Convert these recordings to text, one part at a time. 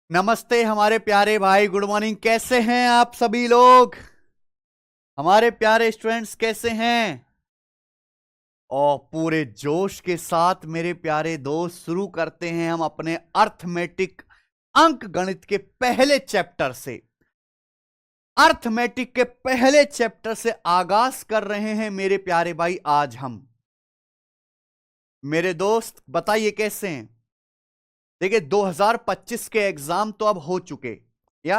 नमस्ते हमारे प्यारे भाई, गुड मॉर्निंग। कैसे हैं आप सभी लोग? हमारे प्यारे स्टूडेंट्स कैसे हैं? और पूरे जोश के साथ मेरे प्यारे दोस्त शुरू करते हैं हम अपने अर्थमेटिक अंक गणित के पहले चैप्टर से। अर्थमेटिक के पहले चैप्टर से आगाज कर रहे हैं मेरे प्यारे भाई आज हम। मेरे दोस्त बताइए कैसे हैं? देखिए 2025 के एग्जाम तो अब हो चुके या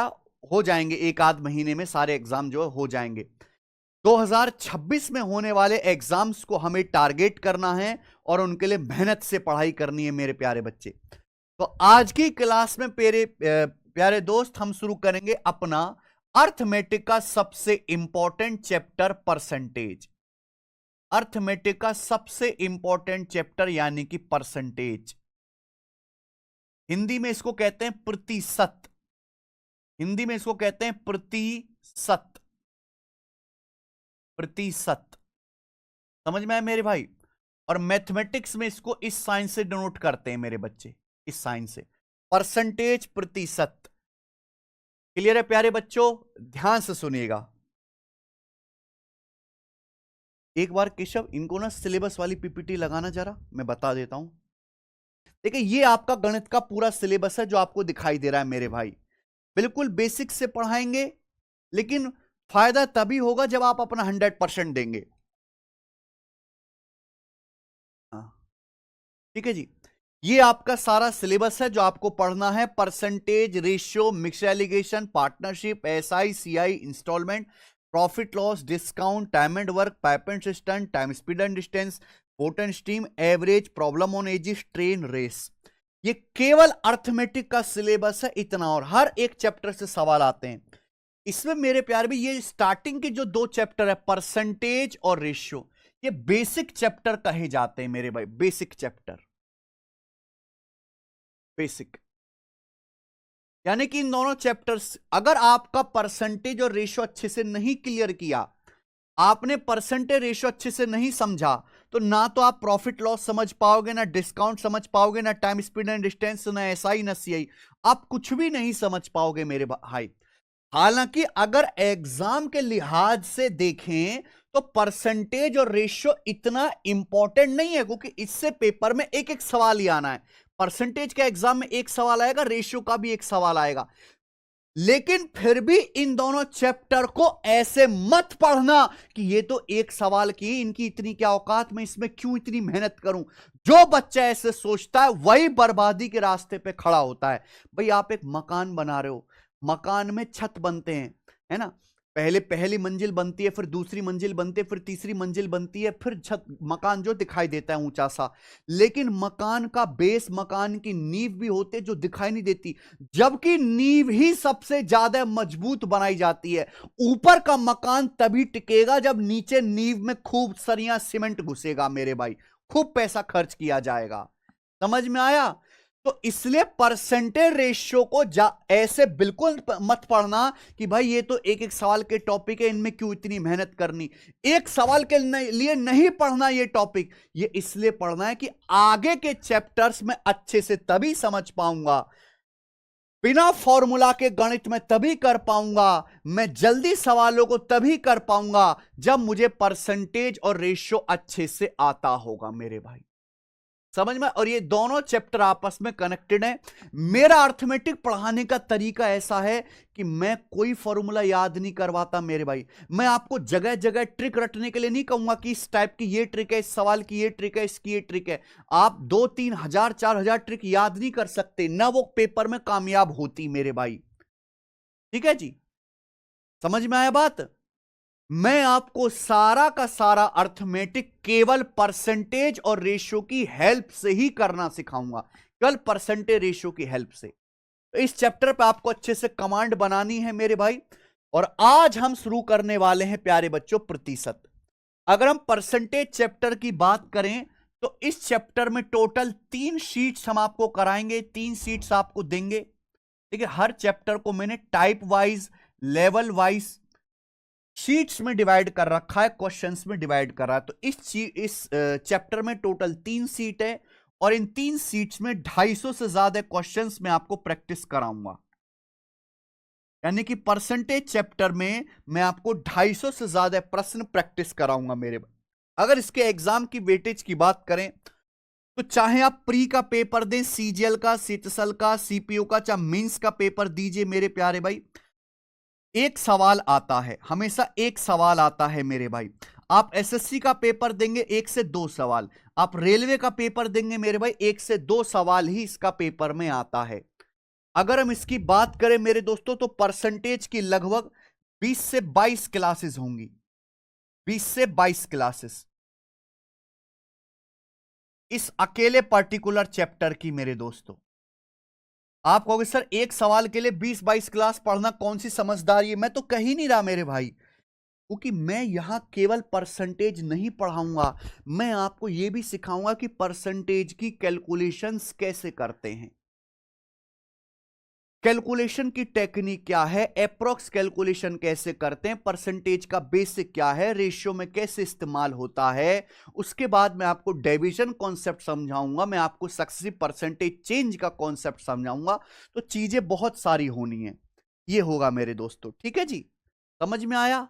हो जाएंगे, एक आध महीने में सारे एग्जाम जो हो जाएंगे। 2026 में होने वाले एग्जाम्स को हमें टारगेट करना है और उनके लिए मेहनत से पढ़ाई करनी है मेरे प्यारे बच्चे। तो आज की क्लास में मेरे प्यारे दोस्त हम शुरू करेंगे अपना अर्थमेटिक का सबसे इंपॉर्टेंट चैप्टर परसेंटेज। अर्थमेटिक का सबसे इंपॉर्टेंट चैप्टर यानी कि परसेंटेज। हिंदी में इसको कहते हैं प्रतिशत। हिंदी में इसको कहते हैं प्रतिशत। प्रतिशत समझ में आया मेरे भाई? और मैथमेटिक्स में इसको इस साइन से डिनोट करते हैं मेरे बच्चे, इस साइन से, परसेंटेज, प्रतिशत। क्लियर है प्यारे बच्चों? ध्यान से सुनिएगा एक बार। केशव इनको ना सिलेबस वाली पीपीटी लगाना जरा, मैं बता देता हूं। देखिए ये आपका गणित का पूरा सिलेबस है जो आपको दिखाई दे रहा है मेरे भाई। बिल्कुल बेसिक से पढ़ाएंगे, लेकिन फायदा तभी होगा जब आप अपना 100% देंगे। ठीक है जी। ये आपका सारा सिलेबस है जो आपको पढ़ना है। Percentage, ratio, mix alligation, partnership, SI, CI, instalment, profit loss, discount, time and work, pipe and cistern, time speed and distance, boat and stream, average, problem on ages, train, race. ये केवल arithmetic का syllabus है, इतना। और हर एक chapter से सवाल आते हैं इसमें मेरे प्यारे भी। ये स्टार्टिंग के जो दो चैप्टर है परसेंटेज और रेशियो, ये बेसिक चैप्टर कहे जाते हैं मेरे भाई। बेसिक चैप्टर, बेसिक यानी कि इन दोनों चैप्टर्स, अगर आपका परसेंटेज और रेशियो अच्छे से नहीं क्लियर किया, आपने परसेंटेज रेशियो अच्छे से नहीं समझा, तो ना तो आप प्रॉफिट लॉस समझ पाओगे, ना डिस्काउंट समझ पाओगे, ना टाइम स्पीड एंड डिस्टेंस, ना एसआई, ना सीआई। आप कुछ भी नहीं समझ पाओगे मेरे भाई। हालांकि अगर एग्जाम के लिहाज से देखें तो परसेंटेज और रेशियो इतना इंपॉर्टेंट नहीं है, क्योंकि इससे पेपर में एक एक सवाल ही आना है। परसेंटेज का एग्जाम में एक सवाल आएगा, रेशियो का भी एक सवाल आएगा। लेकिन फिर भी इन दोनों चैप्टर को ऐसे मत पढ़ना कि ये तो एक सवाल की, इनकी इतनी क्या औकात, मैं इसमें क्यों इतनी मेहनत करूं। जो बच्चा ऐसे सोचता है वही बर्बादी के रास्ते पे खड़ा होता है। भाई आप एक मकान बना रहे हो, मकान में छत बनते हैं, है ना? पहले पहली मंजिल बनती है, फिर दूसरी मंजिल बनती है, फिर तीसरी मंजिल बनती है, फिर छत, मकान जो दिखाई देता है ऊंचा सा। लेकिन मकान का बेस, मकान की नींव भी होती है जो दिखाई नहीं देती, जबकि नींव ही सबसे ज्यादा मजबूत बनाई जाती है। ऊपर का मकान तभी टिकेगा जब नीचे नींव में खूब सरिया सीमेंट घुसेगा मेरे भाई, खूब पैसा खर्च किया जाएगा। समझ में आया? तो इसलिए परसेंटेज रेशियो को ऐसे बिल्कुल मत पढ़ना कि भाई ये तो एक एक सवाल के टॉपिक है, इनमें क्यों इतनी मेहनत करनी। एक सवाल के लिए नहीं पढ़ना ये टॉपिक, ये इसलिए पढ़ना है कि आगे के चैप्टर्स में अच्छे से तभी समझ पाऊंगा, बिना फॉर्मूला के गणित में तभी कर पाऊंगा, मैं जल्दी सवालों को तभी कर पाऊंगा जब मुझे परसेंटेज और रेशियो अच्छे से आता होगा मेरे भाई। समझ में? और ये दोनों चैप्टर आपस में कनेक्टेड हैं। मेरा अर्थमेटिक पढ़ाने का तरीका ऐसा है कि मैं कोई फॉर्मूला याद नहीं करवाता मेरे भाई। मैं आपको जगह जगह ट्रिक रटने के लिए नहीं कहूंगा कि इस टाइप की ये ट्रिक है, इस सवाल की ये ट्रिक है, इसकी ये ट्रिक है। आप 2-3 हजार 4 हजार ट्रिक याद नहीं कर सकते, ना वो पेपर में कामयाब होती मेरे भाई। ठीक है जी, समझ में आया बात? मैं आपको सारा का सारा अर्थमेटिक केवल परसेंटेज और रेशियो की हेल्प से ही करना सिखाऊंगा, केवल परसेंटेज रेशियो की हेल्प से। तो इस चैप्टर पे आपको अच्छे से कमांड बनानी है मेरे भाई। और आज हम शुरू करने वाले हैं प्यारे बच्चों प्रतिशत। अगर हम परसेंटेज चैप्टर की बात करें तो इस चैप्टर में टोटल 3 शीट्स हम आपको कराएंगे, 3 शीट्स आपको देंगे। देखिए हर चैप्टर को मैंने type wise, level wise sheets में डिवाइड कर रखा है, क्वेश्चंस में डिवाइड कर रहा है। तो इस चैप्टर में टोटल 3 शीट है और इन 3 सीट्स में 250 से ज्यादा क्वेश्चंस मैं आपको प्रैक्टिस कराऊंगा। यानी कि परसेंटेज चैप्टर में मैं आपको 250 से ज्यादा प्रश्न प्रैक्टिस कराऊंगा मेरे भाई। अगर इसके एग्जाम की वेटेज की बात करें तो चाहे आप प्री का पेपर दें, सीजीएल का, सीटसल का, सीपीयू का, चाहे मेंस का पेपर दीजिए मेरे प्यारे भाई, एक सवाल आता है, हमेशा एक सवाल आता है मेरे भाई। आप एसएससी का पेपर देंगे 1 से 2 सवाल, आप रेलवे का पेपर देंगे मेरे भाई 1 से 2 सवाल ही इसका पेपर में आता है। अगर हम इसकी बात करें मेरे दोस्तों तो परसेंटेज की लगभग 20 से 22 क्लासेस होंगी, 20 से 22 क्लासेस इस अकेले पर्टिकुलर चैप्टर की मेरे दोस्तों। आप कहोगे सर एक सवाल के लिए 20-22 क्लास पढ़ना कौन सी समझदारी है? मैं तो कह ही नहीं रहा मेरे भाई, क्योंकि मैं यहां केवल परसेंटेज नहीं पढ़ाऊंगा, मैं आपको यह भी सिखाऊंगा कि परसेंटेज की कैलकुलेशंस कैसे करते हैं, कैलकुलेशन की टेक्निक क्या है, अप्रोक्स कैलकुलेशन कैसे करते हैं, परसेंटेज का बेसिक क्या है, रेशियो में कैसे इस्तेमाल होता है। उसके बाद मैं आपको डिवीजन कॉन्सेप्ट समझाऊंगा, मैं आपको सक्सेसिव परसेंटेज चेंज का कॉन्सेप्ट समझाऊंगा। तो चीजें बहुत सारी होनी है, ये होगा मेरे दोस्तों। ठीक है जी, समझ में आया?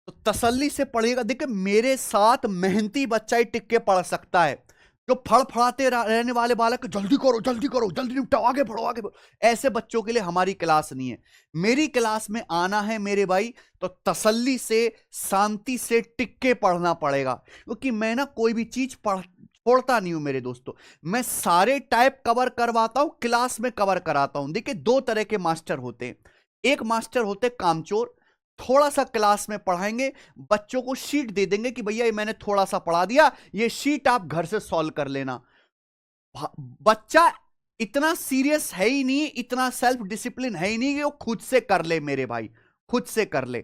तो तसल्ली से पढ़िएगा। देखिए मेरे साथ मेहनती बच्चा ही टिक के पढ़ सकता है, जो फड़फड़ाते रहने वाले बालक जल्दी करो जल्दी करो जल्दी निपटाओ आगे बढ़ो आगे बढ़ो, ऐसे बच्चों के लिए हमारी क्लास नहीं है। मेरी क्लास में आना है मेरे भाई तो तसल्ली से शांति से टिक के पढ़ना पड़ेगा, क्योंकि मैं ना कोई भी चीज पढ़ छोड़ता नहीं हूं मेरे दोस्तों। मैं सारे टाइप कवर करवाता हूं, क्लास में कवर कराता हूं। देखिए 2 तरह के मास्टर होते हैं, एक मास्टर होते कामचोर, थोड़ा सा क्लास में पढ़ाएंगे, बच्चों को शीट दे देंगे कि भैया ये मैंने थोड़ा सा पढ़ा दिया, ये शीट आप घर से सॉल्व कर लेना। बच्चा इतना सीरियस है ही नहीं, इतना सेल्फ डिसिप्लिन है ही नहीं कि वो खुद से कर ले मेरे भाई, खुद से कर ले।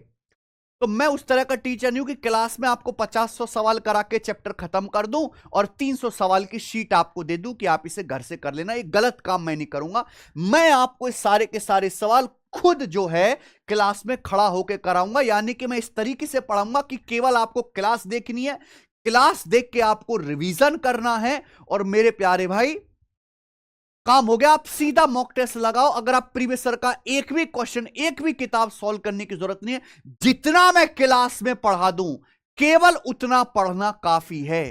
तो मैं उस तरह का टीचर नहीं हूं कि क्लास में आपको 50-100 सवाल करा के चैप्टर खत्म कर दूं और 300 सवाल की शीट आपको दे दूं कि आप इसे घर से कर लेना। ये गलत काम मैं नहीं करूंगा। मैं आपको इस सारे के सारे सवाल खुद जो है क्लास में खड़ा होकर कराऊंगा, यानी कि मैं इस तरीके से पढ़ाऊंगा कि केवल आपको क्लास देखनी है, क्लास देख के आपको रिवीजन करना है और मेरे प्यारे भाई काम हो गया। आप सीधा मॉक टेस्ट लगाओ। अगर आप प्रीवियस ईयर का एक भी क्वेश्चन, एक भी किताब सॉल्व करने की जरूरत नहीं है, जितना मैं क्लास में पढ़ा दूं केवल उतना पढ़ना काफी है।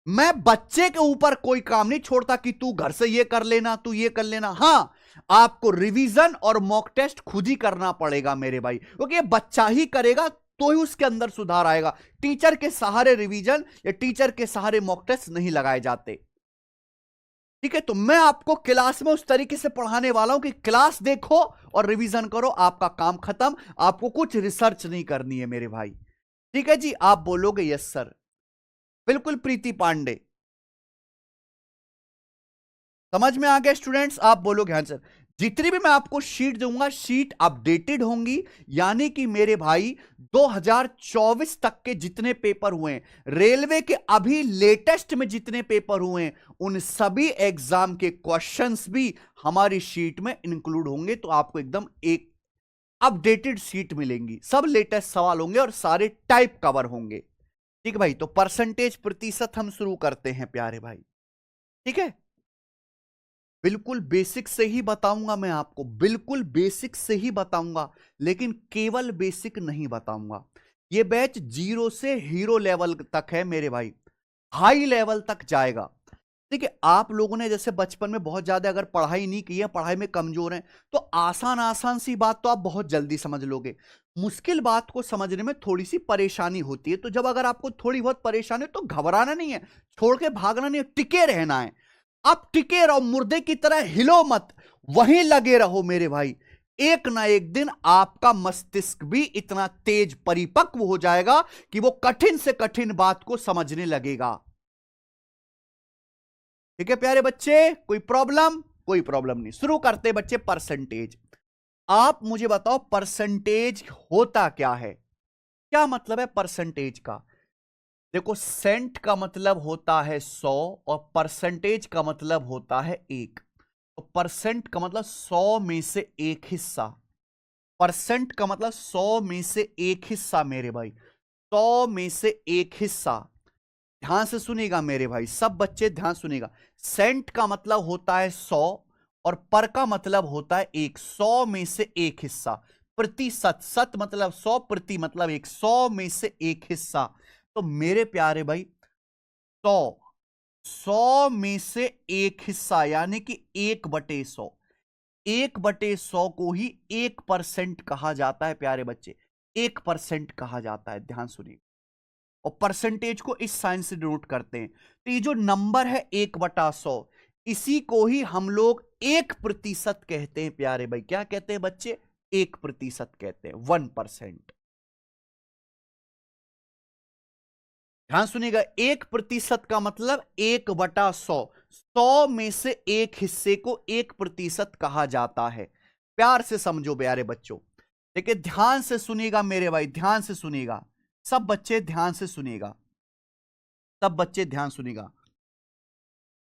मैं बच्चे के ऊपर कोई काम नहीं छोड़ता कि तू घर से ये कर लेना, तू ये कर लेना। हां, आपको रिवीजन और मॉक टेस्ट खुद ही करना पड़ेगा मेरे भाई, क्योंकि ये बच्चा ही करेगा तो ही उसके अंदर सुधार आएगा। टीचर के सहारे रिवीजन या टीचर के सहारे मॉक टेस्ट नहीं लगाए जाते। ठीक है, तो मैं आपको क्लास में उस तरीके से पढ़ाने वाला हूं कि क्लास देखो और रिवीजन करो, आपका काम खत्म। आपको कुछ रिसर्च नहीं करनी है मेरे भाई। ठीक है जी, आप बोलोगे यस सर, बिल्कुल प्रीति पांडे, समझ में आ गया स्टूडेंट्स? आप बोलोगे हाँ सर। जितनी भी मैं आपको शीट दूंगा, शीट अपडेटेड होंगी, यानी कि मेरे भाई 2024 तक के जितने पेपर हुए हैं, रेलवे के अभी लेटेस्ट में जितने पेपर हुए हैं, उन सभी एग्जाम के क्वेश्चंस भी हमारी शीट में इंक्लूड होंगे। तो आपको एकदम एक अपडेटेड शीट मिलेंगी, सब लेटेस्ट सवाल होंगे और सारे टाइप कवर होंगे। ठीक है भाई, तो परसेंटेज प्रतिशत हम शुरू करते हैं प्यारे भाई। ठीक है, बिल्कुल बेसिक से ही बताऊंगा मैं आपको, बिल्कुल बेसिक से ही बताऊंगा, लेकिन केवल बेसिक नहीं बताऊंगा। ये बैच 0 से हीरो लेवल तक है मेरे भाई, हाई लेवल तक जाएगा। देखिए आप लोगों ने जैसे बचपन में बहुत ज्यादा अगर पढ़ाई नहीं की है, पढ़ाई में कमजोर हैं, तो आसान आसान सी बात तो आप बहुत जल्दी समझ लोगे। मुश्किल बात को समझने में थोड़ी सी परेशानी होती है। तो जब अगर आपको थोड़ी बहुत परेशानी हो तो घबराना नहीं है, छोड़ के भागना नहीं है, टिके रहना है। आप टिके रहो, मुर्दे की तरह हिलो मत, वहीं लगे रहो मेरे भाई। एक ना एक दिन आपका मस्तिष्क भी इतना तेज परिपक्व हो जाएगा कि वो कठिन से कठिन बात को समझने लगेगा। ठीक है प्यारे बच्चे, कोई प्रॉब्लम? कोई प्रॉब्लम नहीं। शुरू करते बच्चे परसेंटेज। आप मुझे बताओ परसेंटेज होता क्या है, क्या मतलब है परसेंटेज का? देखो सेंट का मतलब होता है 100 और परसेंटेज का मतलब होता है 1। तो परसेंट का मतलब 100 में से एक हिस्सा, परसेंट का मतलब 100 में से एक हिस्सा मेरे भाई। 100 में से एक हिस्सा। ध्यान से सुनिएगा मेरे भाई, सब बच्चे ध्यान सुनिएगा। सेंट का मतलब होता है 100 और पर का मतलब होता है 100 में से एक हिस्सा। प्रतिशत, सत मतलब 100, प्रति मतलब 100 में से एक हिस्सा। तो मेरे प्यारे भाई 100 में से एक हिस्सा यानी कि 1/100। 1/100 को ही 1% कहा जाता है प्यारे बच्चे, 1% कहा जाता है। ध्यान सुनिए, और परसेंटेज को इस साइन से डिनोट करते हैं। तो ये जो नंबर है 1/100, इसी को ही हम लोग 1% कहते हैं प्यारे भाई। क्या कहते हैं बच्चे? 1% कहते हैं, 1%। ध्यान सुनिएगा, 1% का मतलब 1/100। 100 में से एक हिस्से को 1% कहा जाता है। प्यार से समझो प्यारे बच्चों। देखिए ध्यान से सुनिएगा मेरे भाई, ध्यान से सुनिएगा, सब बच्चे ध्यान से सुनिएगा, सब बच्चे ध्यान सुनिएगा।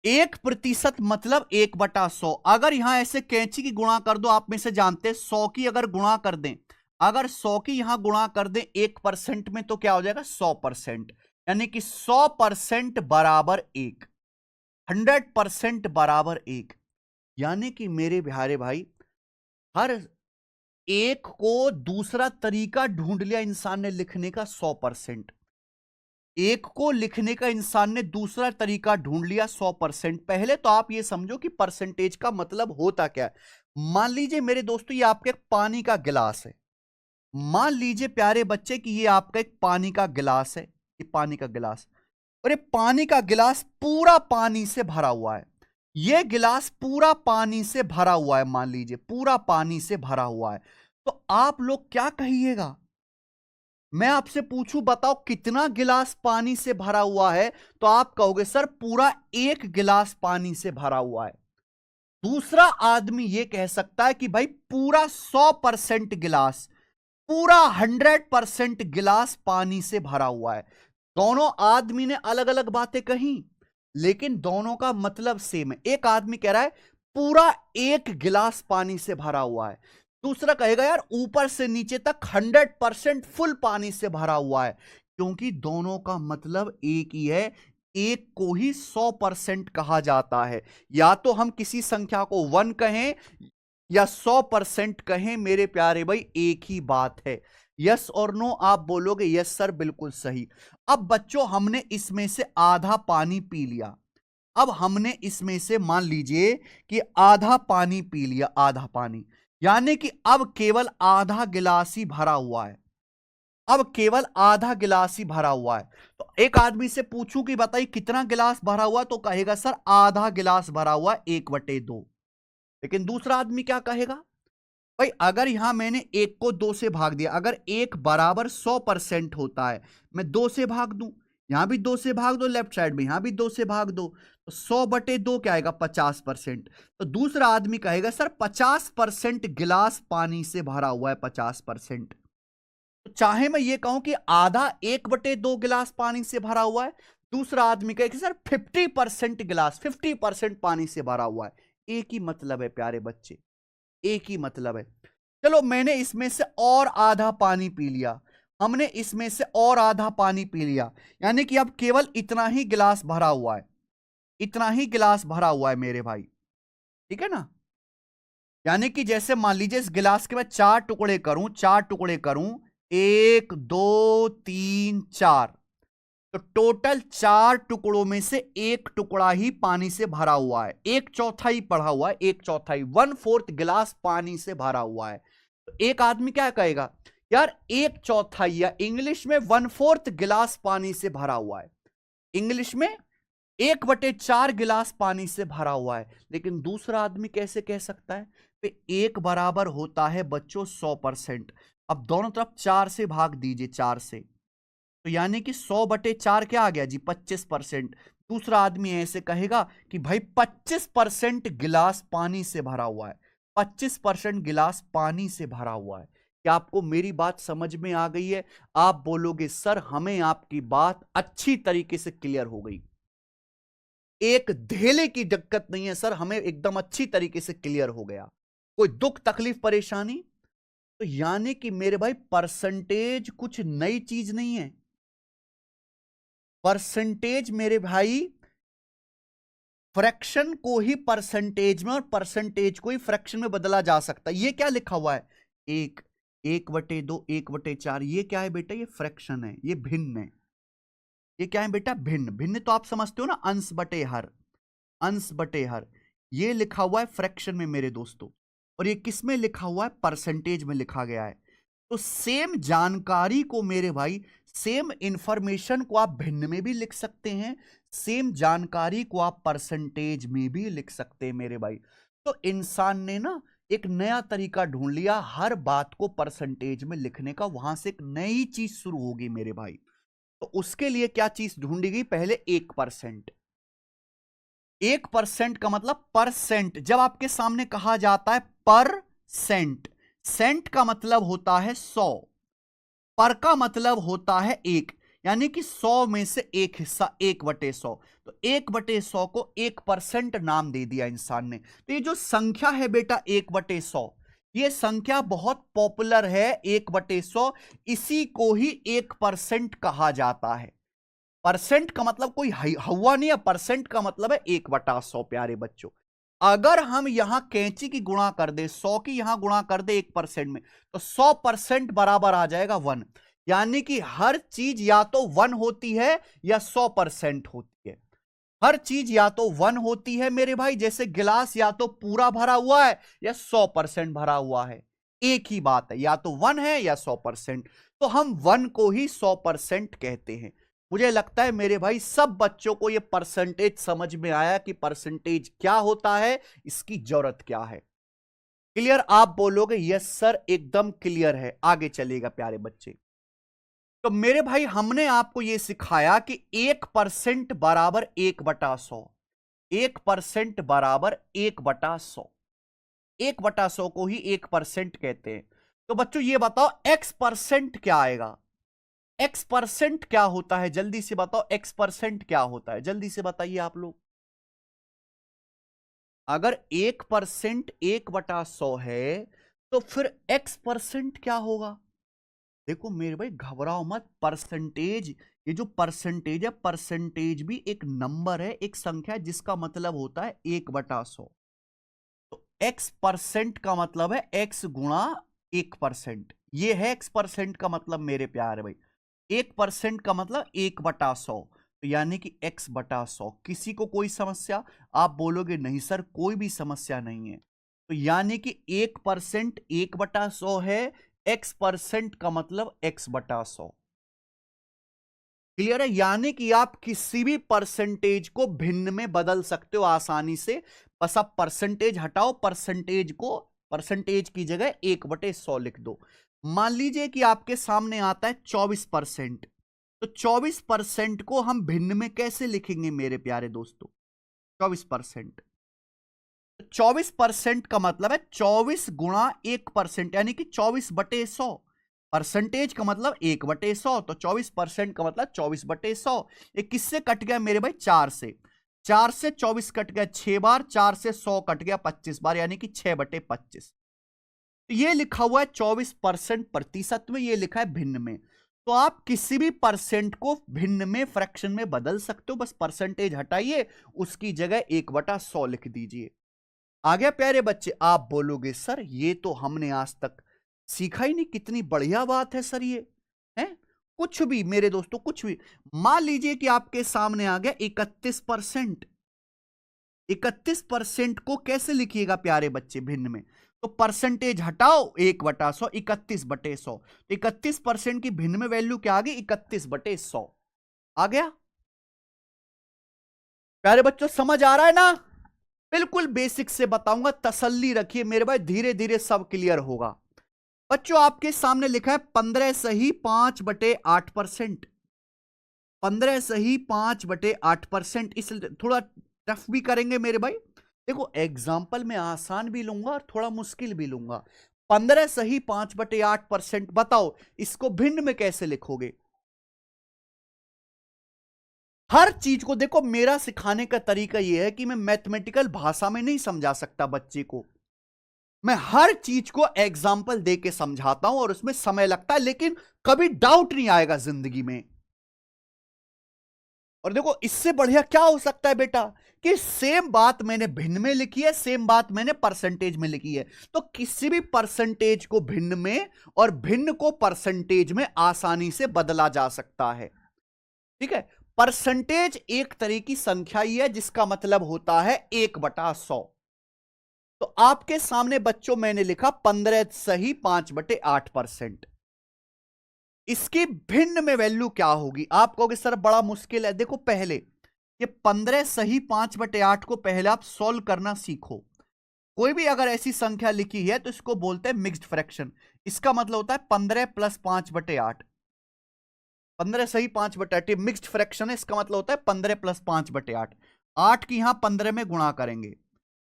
1% मतलब 1/100। अगर यहां ऐसे कैंची की गुणा कर दो, आप में से जानते हैं 100 की अगर गुणा कर दें, अगर 100 की यहां गुणा कर दें 1% में तो क्या हो जाएगा? 100%। यानी कि 100% बराबर 1, 100% बराबर 1। यानी कि मेरे प्यारे भाई, हर एक को दूसरा तरीका ढूंढ लिया इंसान ने लिखने का। 100% एक को लिखने का इंसान ने दूसरा तरीका ढूंढ लिया 100%। पहले तो आप ये समझो कि परसेंटेज का मतलब होता क्या है। मान लीजिए मेरे दोस्तों, ये आपके एक पानी का गिलास है। मान लीजिए प्यारे बच्चे कि ये आपका एक पानी का गिलास है, ये पानी का गिलास, और ये पानी का गिलास पूरा पानी से भरा हुआ है। ये गिलास पूरा पानी से भरा हुआ है, मान लीजिए पूरा पानी से भरा हुआ है। तो आप लोग क्या कहिएगा? मैं आपसे पूछूं, बताओ कितना गिलास पानी से भरा हुआ है, तो आप कहोगे सर पूरा 1 गिलास पानी से भरा हुआ है। दूसरा आदमी यह कह सकता है कि भाई पूरा 100% गिलास, पूरा 100% गिलास पानी से भरा हुआ है। दोनों आदमी ने अलग अलग बातें कही, लेकिन दोनों का मतलब सेम है। एक आदमी कह रहा है पूरा 1 गिलास पानी से भरा हुआ है, दूसरा कहेगा यार ऊपर से नीचे तक 100% फुल पानी से भरा हुआ है। क्योंकि दोनों का मतलब एक ही है, एक को ही 100% कहा जाता है। या तो हम किसी संख्या को 1 कहें या 100% कहें मेरे प्यारे भाई, एक ही बात है। यस और नो आप बोलोगे यस सर बिल्कुल सही। अब बच्चों हमने इसमें से आधा पानी पी लिया। अब हमने इसमें से मान लीजिए कि आधा पानी पी लिया, आधा पानी, यानी कि अब केवल आधा गिलास ही भरा हुआ है। अब केवल आधा गिलास ही भरा हुआ है। तो एक आदमी से पूछूं कि बताइए कितना गिलास भरा हुआ, तो कहेगा सर आधा गिलास भरा हुआ, 1/2। लेकिन दूसरा आदमी क्या कहेगा? भाई अगर यहां मैंने 1 को 2 से भाग दिया, अगर 1 बराबर 100% होता है, मैं 2 से भाग दूं, यहां भी 2 से भाग दो, लेफ्ट साइड में यहां भी 2 से भाग दो, तो 100/2 क्या आएगा? 50%। तो दूसरा आदमी कहेगा सर 50% गिलास पानी से भरा हुआ है, 50%। तो चाहे मैं ये कहूं कि आधा 1/2 गिलास पानी से भरा हुआ है, दूसरा आदमी कहेगा सर 50% गिलास, 50% पानी से भरा हुआ है। एक ही मतलब है प्यारे बच्चे, एक ही मतलब है। चलो मैंने इसमें से और आधा पानी पी लिया, हमने इसमें से और आधा पानी पी लिया, यानी कि अब केवल इतना ही गिलास भरा हुआ है, इतना ही गिलास भरा हुआ है मेरे भाई, ठीक है ना। यानी कि जैसे मान लीजिए इस गिलास के मैं 4 टुकड़े करूं, 4 टुकड़े करूं, 1 2 3 4, तो टोटल 4 टुकड़ों में से एक टुकड़ा ही पानी से भरा हुआ है, 1/4 पड़ा हुआ है, 1/4, 1/4 गिलास पानी से भरा हुआ है। तो एक आदमी क्या कहेगा, यार 1/4 या इंग्लिश में 1/4 गिलास पानी से भरा हुआ है, इंग्लिश में 1/4 गिलास पानी से भरा हुआ है। लेकिन दूसरा आदमी कैसे कह सकता है? तो 1 बराबर होता है बच्चों 100%। अब दोनों तरफ 4 से भाग दीजिए, 4 से, तो यानी कि 100/4 क्या आ गया जी? 25%। दूसरा आदमी ऐसे कहेगा कि भाई 25% गिलास पानी से भरा हुआ है, 25% गिलास पानी से भरा हुआ है। क्या आपको मेरी बात समझ में आ गई है? आप बोलोगे सर हमें आपकी बात अच्छी तरीके से क्लियर हो गई, एक धेले की दिक्कत नहीं है सर, हमें एकदम अच्छी तरीके से क्लियर हो गया। कोई दुख तकलीफ परेशानी? तो यानी कि मेरे भाई परसेंटेज कुछ नई चीज नहीं है, परसेंटेज मेरे भाई फ्रैक्शन को ही परसेंटेज में और परसेंटेज को ही फ्रैक्शन में बदला जा सकता है। ये क्या लिखा हुआ है, 1/2 1/4, ये क्या है बेटा, ये फ्रैक्शन है, ये भिन्न है। ये क्या है बेटा, भिन्न। भिन्न तो आप समझते हो ना, अंश बटे हर, अंश बटे हर। ये लिखा हुआ है फ्रैक्शन में मेरे दोस्तों, और ये किस में लिखा हुआ है, परसेंटेज में लिखा गया है। तो सेम जानकारी को मेरे भाई, सेम इंफॉर्मेशन को आप भिन्न में भी लिख सकते हैं, सेम जानकारी को आप परसेंटेज में भी लिख सकते हैं मेरे भाई। तो इंसान ने ना एक नया तरीका ढूंढ लिया हर बात को परसेंटेज में लिखने का, वहां से एक नई चीज शुरू होगी मेरे भाई। तो उसके लिए क्या चीज ढूंढी गई, पहले 1%। 1% का मतलब परसेंट। जब आपके सामने कहा जाता है परसेंट, सेंट का मतलब होता है 100, पर का मतलब होता है 1, यानी कि 100 में से एक हिस्सा 1/100। तो 1/100 को 1% नाम दे दिया इंसान ने। तो ये जो संख्या है बेटा 1/100, ये संख्या बहुत पॉपुलर है, 1/100, इसी को ही 1% कहा जाता है। परसेंट का मतलब कोई हवा नहीं है, परसेंट का मतलब है 1/100 प्यारे बच्चों। अगर हम यहां कैंची की गुणा कर दे, 100 की यहां गुणा कर दे 1% में, तो 100% बराबर आ जाएगा 1। यानी कि हर चीज या तो 1 होती है या 100% होती है। हर चीज या तो 1 होती है मेरे भाई, जैसे गिलास या तो पूरा भरा हुआ है या 100% भरा हुआ है, एक ही बात है, या तो 1 है या 100%। तो हम 1 को ही 100% कहते हैं। मुझे लगता है मेरे भाई सब बच्चों को यह परसेंटेज समझ में आया कि परसेंटेज क्या होता है, इसकी जरूरत क्या है। क्लियर? आप बोलोगे यस सर एकदम क्लियर है। आगे चलेगा प्यारे बच्चे। तो मेरे भाई हमने आपको यह सिखाया कि 1% बराबर 1/100, 1% बराबर 1/100, 1/100 को ही 1% कहते हैं। तो बच्चों ये बताओ x% क्या आएगा, x% क्या होता है, जल्दी से बताओ x% क्या होता है, जल्दी से बताइए आप लोग। अगर 1% 1/100 है तो फिर x% क्या होगा। देखो मेरे भाई घबराओ मत, परसेंटेज, ये जो परसेंटेज है, परसेंटेज भी एक नंबर है, एक संख्या है, जिसका मतलब होता है 1/100। तो x% का मतलब है x गुणा 1%, ये है x% का मतलब मेरे प्यारे भाई। 1% का मतलब 1/100, तो यानी कि x/100। किसी को कोई समस्या, आप बोलोगे नहीं सर कोई भी समस्या नहीं है। तो यानी कि 1% 1/100 है, x% का मतलब x/100। क्लियर है? यानी कि आप किसी भी परसेंटेज को भिन्न में बदल सकते हो आसानी से। बस आप परसेंटेज हटाओ, परसेंटेज को, परसेंटेज की जगह 1/100 लिख दो। मान लीजिए कि आपके सामने आता है 24%, तो 24% को हम भिन्न में कैसे लिखेंगे मेरे प्यारे दोस्तों। 24%, 24% का मतलब है 24 गुणा 1%, यानी कि 24/100। परसेंटेज का मतलब 1/100, तो 24% का मतलब 24/100। ये किससे कट गया मेरे भाई, 4 से। 4 से 24 कट गया 6 बार, 4 से 100 कट गया 25 बार, यानी कि 6/25। तो ये लिखा हुआ है 24% प्रतिशत में, ये लिखा है भिन्न में। तो आप किसी भी परसेंट को भिन्न में, फ्रैक्शन में बदल सकते हो, बस परसेंटेज हटाइए, उसकी जगह 1/100 लिख दीजिए। आ गया प्यारे बच्चे? आप बोलोगे सर ये तो हमने आज तक सीखा ही नहीं, कितनी बढ़िया बात है सर ये, है? कुछ भी मेरे दोस्तों, कुछ भी। मान लीजिए कि आपके सामने आ गया 31%। 31% को कैसे लिखिएगा प्यारे बच्चे भिन्न में, तो परसेंटेज हटाओ 1/100, 31/100। तो 31% की भिन्न में वैल्यू क्या आ गई, 31/100 आ गया। प्यारे बच्चों समझ आ रहा है ना? बिल्कुल बेसिक से बताऊंगा, तसल्ली रखिए मेरे भाई, धीरे धीरे सब क्लियर होगा। बच्चों आपके सामने लिखा है 15 सही 5/8%। 15 सही 5/8%। इस थोड़ा टफ भी करेंगे मेरे भाई। देखो एग्जाम्पल में आसान भी लूंगा और थोड़ा मुश्किल भी लूंगा। 15 सही 5/8%, बताओ इसको भिन्न में कैसे लिखोगे। हर चीज को देखो, मेरा सिखाने का तरीका यह है कि मैं मैथमेटिकल भाषा में नहीं समझा सकता बच्चे को, मैं हर चीज को एग्जाम्पल दे के समझाता हूं और उसमें समय लगता है, लेकिन कभी डाउट नहीं आएगा जिंदगी में। और देखो इससे बढ़िया क्या हो सकता है बेटा कि सेम बात मैंने भिन्न में लिखी है, सेम बात मैंने परसेंटेज में लिखी है, तो किसी भी परसेंटेज को भिन्न में और भिन्न को परसेंटेज में आसानी से बदला जा सकता है। ठीक है, परसेंटेज एक तरह की संख्या ही है जिसका मतलब होता है 1/100। तो आपके सामने बच्चों मैंने लिखा 15 सही 5/8%। इसकी भिन्न में वैल्यू क्या होगी? आप कहोगे सर बड़ा मुश्किल है। देखो पहले ये 15 सही 5/8 को पहले आप सॉल्व करना सीखो। कोई भी अगर ऐसी संख्या लिखी है तो इसको बोलते हैं मिक्स्ड फ्रैक्शन। इसका मतलब होता है 15 + 5/8। 15 सही 5/8 मिक्स्ड फ्रैक्शन है, इसका मतलब होता है 15 + 5/8। 8 की यहां 15 में गुणा करेंगे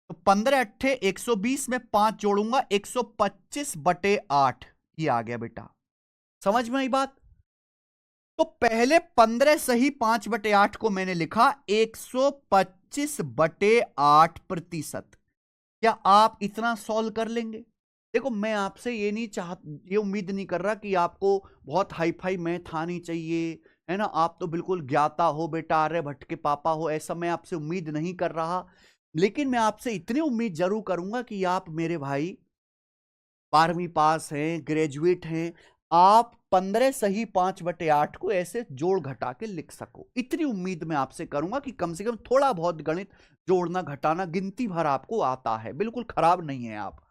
तो 15 अट्ठे 120 में 5 जोड़ूंगा 125/8। ये आ गया बेटा, समझ में आई बात? तो पहले 15 सही 5/8 को मैंने लिखा 125/8%। क्या आप इतना सॉल्व कर लेंगे? देखो मैं आपसे ये नहीं ये उम्मीद नहीं कर रहा कि आपको बहुत हाई फाई मैथ आनी चाहिए, है ना, आप तो बिल्कुल ज्ञाता हो बेटा, आर्यभट्ट के पापा हो, ऐसा मैं आपसे उम्मीद नहीं कर रहा। लेकिन मैं आपसे इतनी उम्मीद जरूर करूंगा कि आप मेरे भाई 12वीं पास हैं, ग्रेजुएट हैं, आप 15 सही 5/8 को ऐसे जोड़ घटा के लिख सको। इतनी उम्मीद मैं आपसे करूंगा कि कम से कम थोड़ा बहुत गणित जोड़ना घटाना गिनती भर आपको आता है, बिल्कुल खराब नहीं है आप।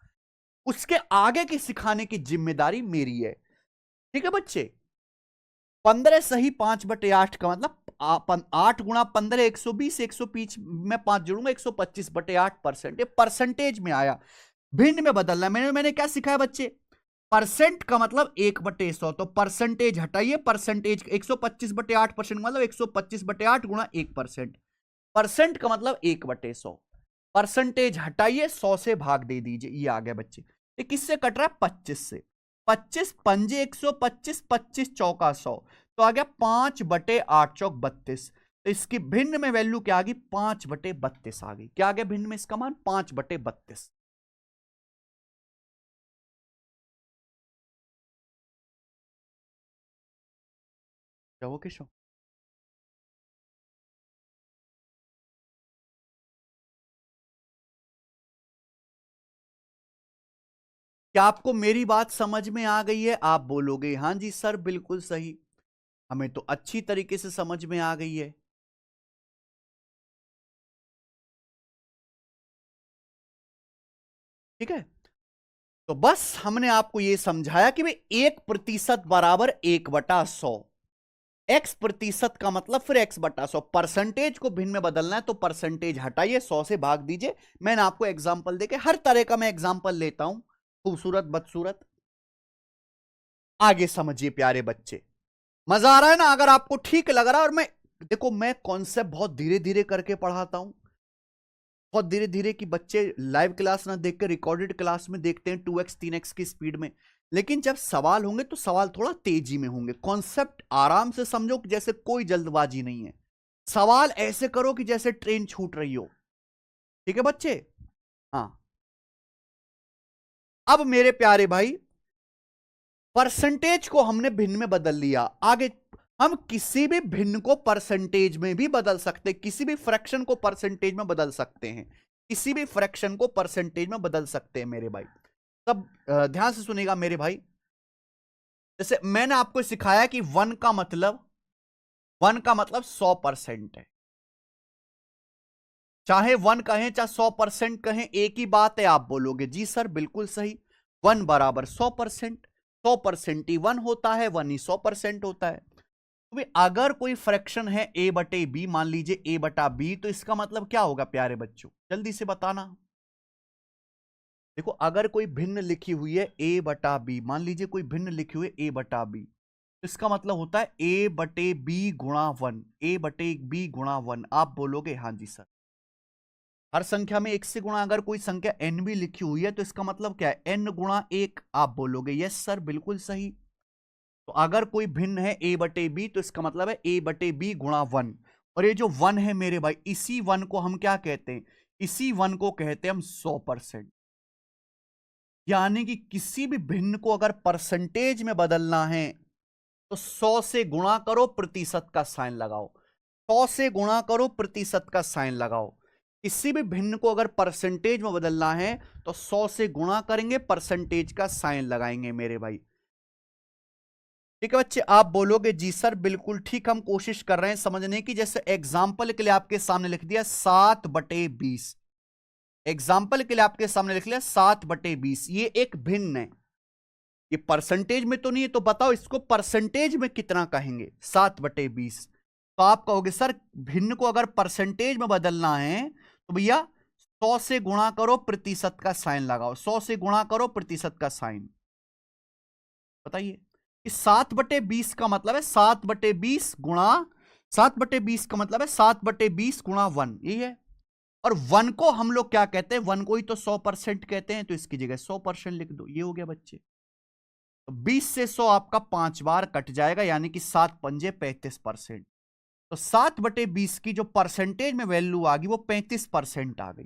उसके आगे की सिखाने की जिम्मेदारी मेरी है। ठीक है बच्चे, 15 सही 5/8 का मतलब 8 गुणा 15 120, 120 में 5 जोड़ूंगा 125/8%। ये परसेंटेज में आया, भिन्न में बदलना। मैंने क्या सिखाया बच्चे? परसेंट का मतलब 1/100, तो परसेंटेज हटाइए, परसेंटेज 125/8% मतलब 125/8 गुणा 1%। परसेंट का मतलब 1/100, परसेंटेज हटाइए 100 से भाग दे दीजिए, ये आ गया बच्चे। ये किससे कट रहा है? 25 से। 25 पंजे 125, 25 चौका 100, तो आ गया 5/8 चौक 32। तो इसकी भिन्न में वैल्यू क्या आ गई? 5/32 आ गई। क्या आ गया भिन्न में इसका मान? 5/32। क्या वो किशो? क्या आपको मेरी बात समझ में आ गई है? आप बोलोगे हाँ जी सर बिल्कुल सही, हमें तो अच्छी तरीके से समझ में आ गई है। ठीक है, तो बस हमने आपको यह समझाया कि भाई 1% बराबर 1/100। x% का मतलब फिर x/100। परसेंटेज को भिन्न में बदलना है तो परसेंटेज हटाइए 100 से भाग दीजिए। मैंने आपको एग्जाम्पल देके, हर तरह का मैं एग्जाम्पल लेता हूं, खूबसूरत बदसूरत। आगे समझिए प्यारे बच्चे, मजा आ रहा है ना? अगर आपको ठीक लग रहा है, और मैं देखो मैं कॉन्सेप्ट बहुत धीरे धीरे करके पढ़ाता हूं, बहुत धीरे धीरे कि बच्चे लाइव क्लास ना देख कर रिकॉर्डेड क्लास में देखते हैं 2x 3x की स्पीड में। लेकिन जब सवाल होंगे तो सवाल थोड़ा तेजी में होंगे। कॉन्सेप्ट आराम से समझो कि जैसे कोई जल्दबाजी नहीं है। सवाल ऐसे करो कि जैसे ट्रेन छूट रही हो। ठीक है बच्चे? हाँ, अब मेरे प्यारे भाई, परसेंटेज को हमने भिन्न में बदल लिया। आगे हम किसी भी भिन्न को परसेंटेज में भी बदल सकते हैं, किसी भी फ्रैक्शन को परसेंटेज में बदल सकते हैं, किसी भी फ्रैक्शन को परसेंटेज में बदल सकते हैं मेरे भाई। तब ध्यान से सुनेगा मेरे भाई। जैसे मैंने आपको सिखाया कि 1 का मतलब 100% है। चाहे 1 कहें चाहे 100% कहें, एक ही बात है। आप बोलोगे जी सर बिल्कुल सही, 1 बराबर 100%। 100% ही 1 होता है, 1 ही 100% होता है। तो भाई अगर कोई फ्रैक्शन है a/b, मान लीजिए a/b, तो इसका मतलब क्या होगा प्यारे बच्चों? जल्दी से बताना। देखो अगर कोई भिन्न लिखी हुई है a/b, मान लीजिए कोई भिन्न लिखी हुई है a/b, तो इसका मतलब होता है a/b गुणा 1, a/b गुणा 1। आप बोलोगे हाँ जी सर। हर संख्या में 1 से गुणा अगर कोई संख्या n भी लिखी हुई है तो इसका मतलब क्या है? n गुणा 1। आप बोलोगे यस सर बिल्कुल सही। तो अगर कोई भिन्न है a/b तो इसका मतलब है a/b गुणा 1। और ये जो 1 है मेरे भाई, इसी 1 को हम क्या कहते हैं? इसी 1 को कहते हैं हम 100%। यानी कि किसी भी भिन्न को अगर परसेंटेज में बदलना है तो 100 से गुणा करो, प्रतिशत का साइन लगाओ। 100 से गुणा करो, प्रतिशत का साइन लगाओ। किसी भी भिन्न को अगर परसेंटेज में बदलना है तो 100 से गुणा करेंगे, परसेंटेज का साइन लगाएंगे मेरे भाई। ठीक है बच्चे, आप बोलोगे जी सर बिल्कुल ठीक, हम कोशिश कर रहे हैं समझने की। जैसे एग्जाम्पल के लिए आपके सामने लिख दिया 7/20, एग्जाम्पल के लिए आपके सामने लिख लिया 7/20, ये एक भिन्न है, ये परसेंटेज में तो नहीं है, तो बताओ इसको परसेंटेज में कितना कहेंगे? 7/20। तो आप कहोगे सर भिन्न को अगर परसेंटेज में बदलना है तो भैया 100 से गुणा करो, प्रतिशत का साइन लगाओ। 100 से गुणा करो, प्रतिशत का साइन। बताइए, इस 7/20 का मतलब है 7/20 गुणा, 7/20 का मतलब है 7/20 गुणा 1, यही है। और 1 को हम लोग क्या कहते हैं? 1 को ही तो 100% कहते हैं, तो इसकी जगह 100% लिख दो, ये हो गया बच्चे। तो 20 से 100 आपका 5 बार कट जाएगा, यानी कि 7 पंजे 35%। तो 7/20 की जो परसेंटेज में वैल्यू आ गई वो 35% आ गई।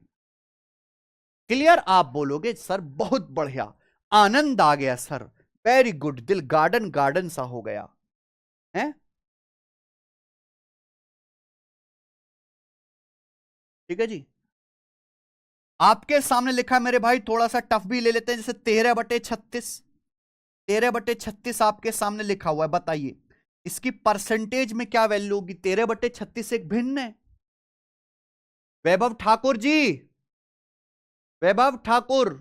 क्लियर? आप बोलोगे सर बहुत बढ़िया, आनंद आ गया सर, वेरी गुड, दिल गार्डन गार्डन सा हो गया है। ठीक है जी, आपके सामने लिखा है मेरे भाई, थोड़ा सा टफ भी ले लेते हैं, जैसे 13/36, 13/36 आपके सामने लिखा हुआ है। बताइए इसकी परसेंटेज में क्या वैल्यू होगी? 13/36 एक भिन्न है। वैभव ठाकुर जी, वैभव ठाकुर,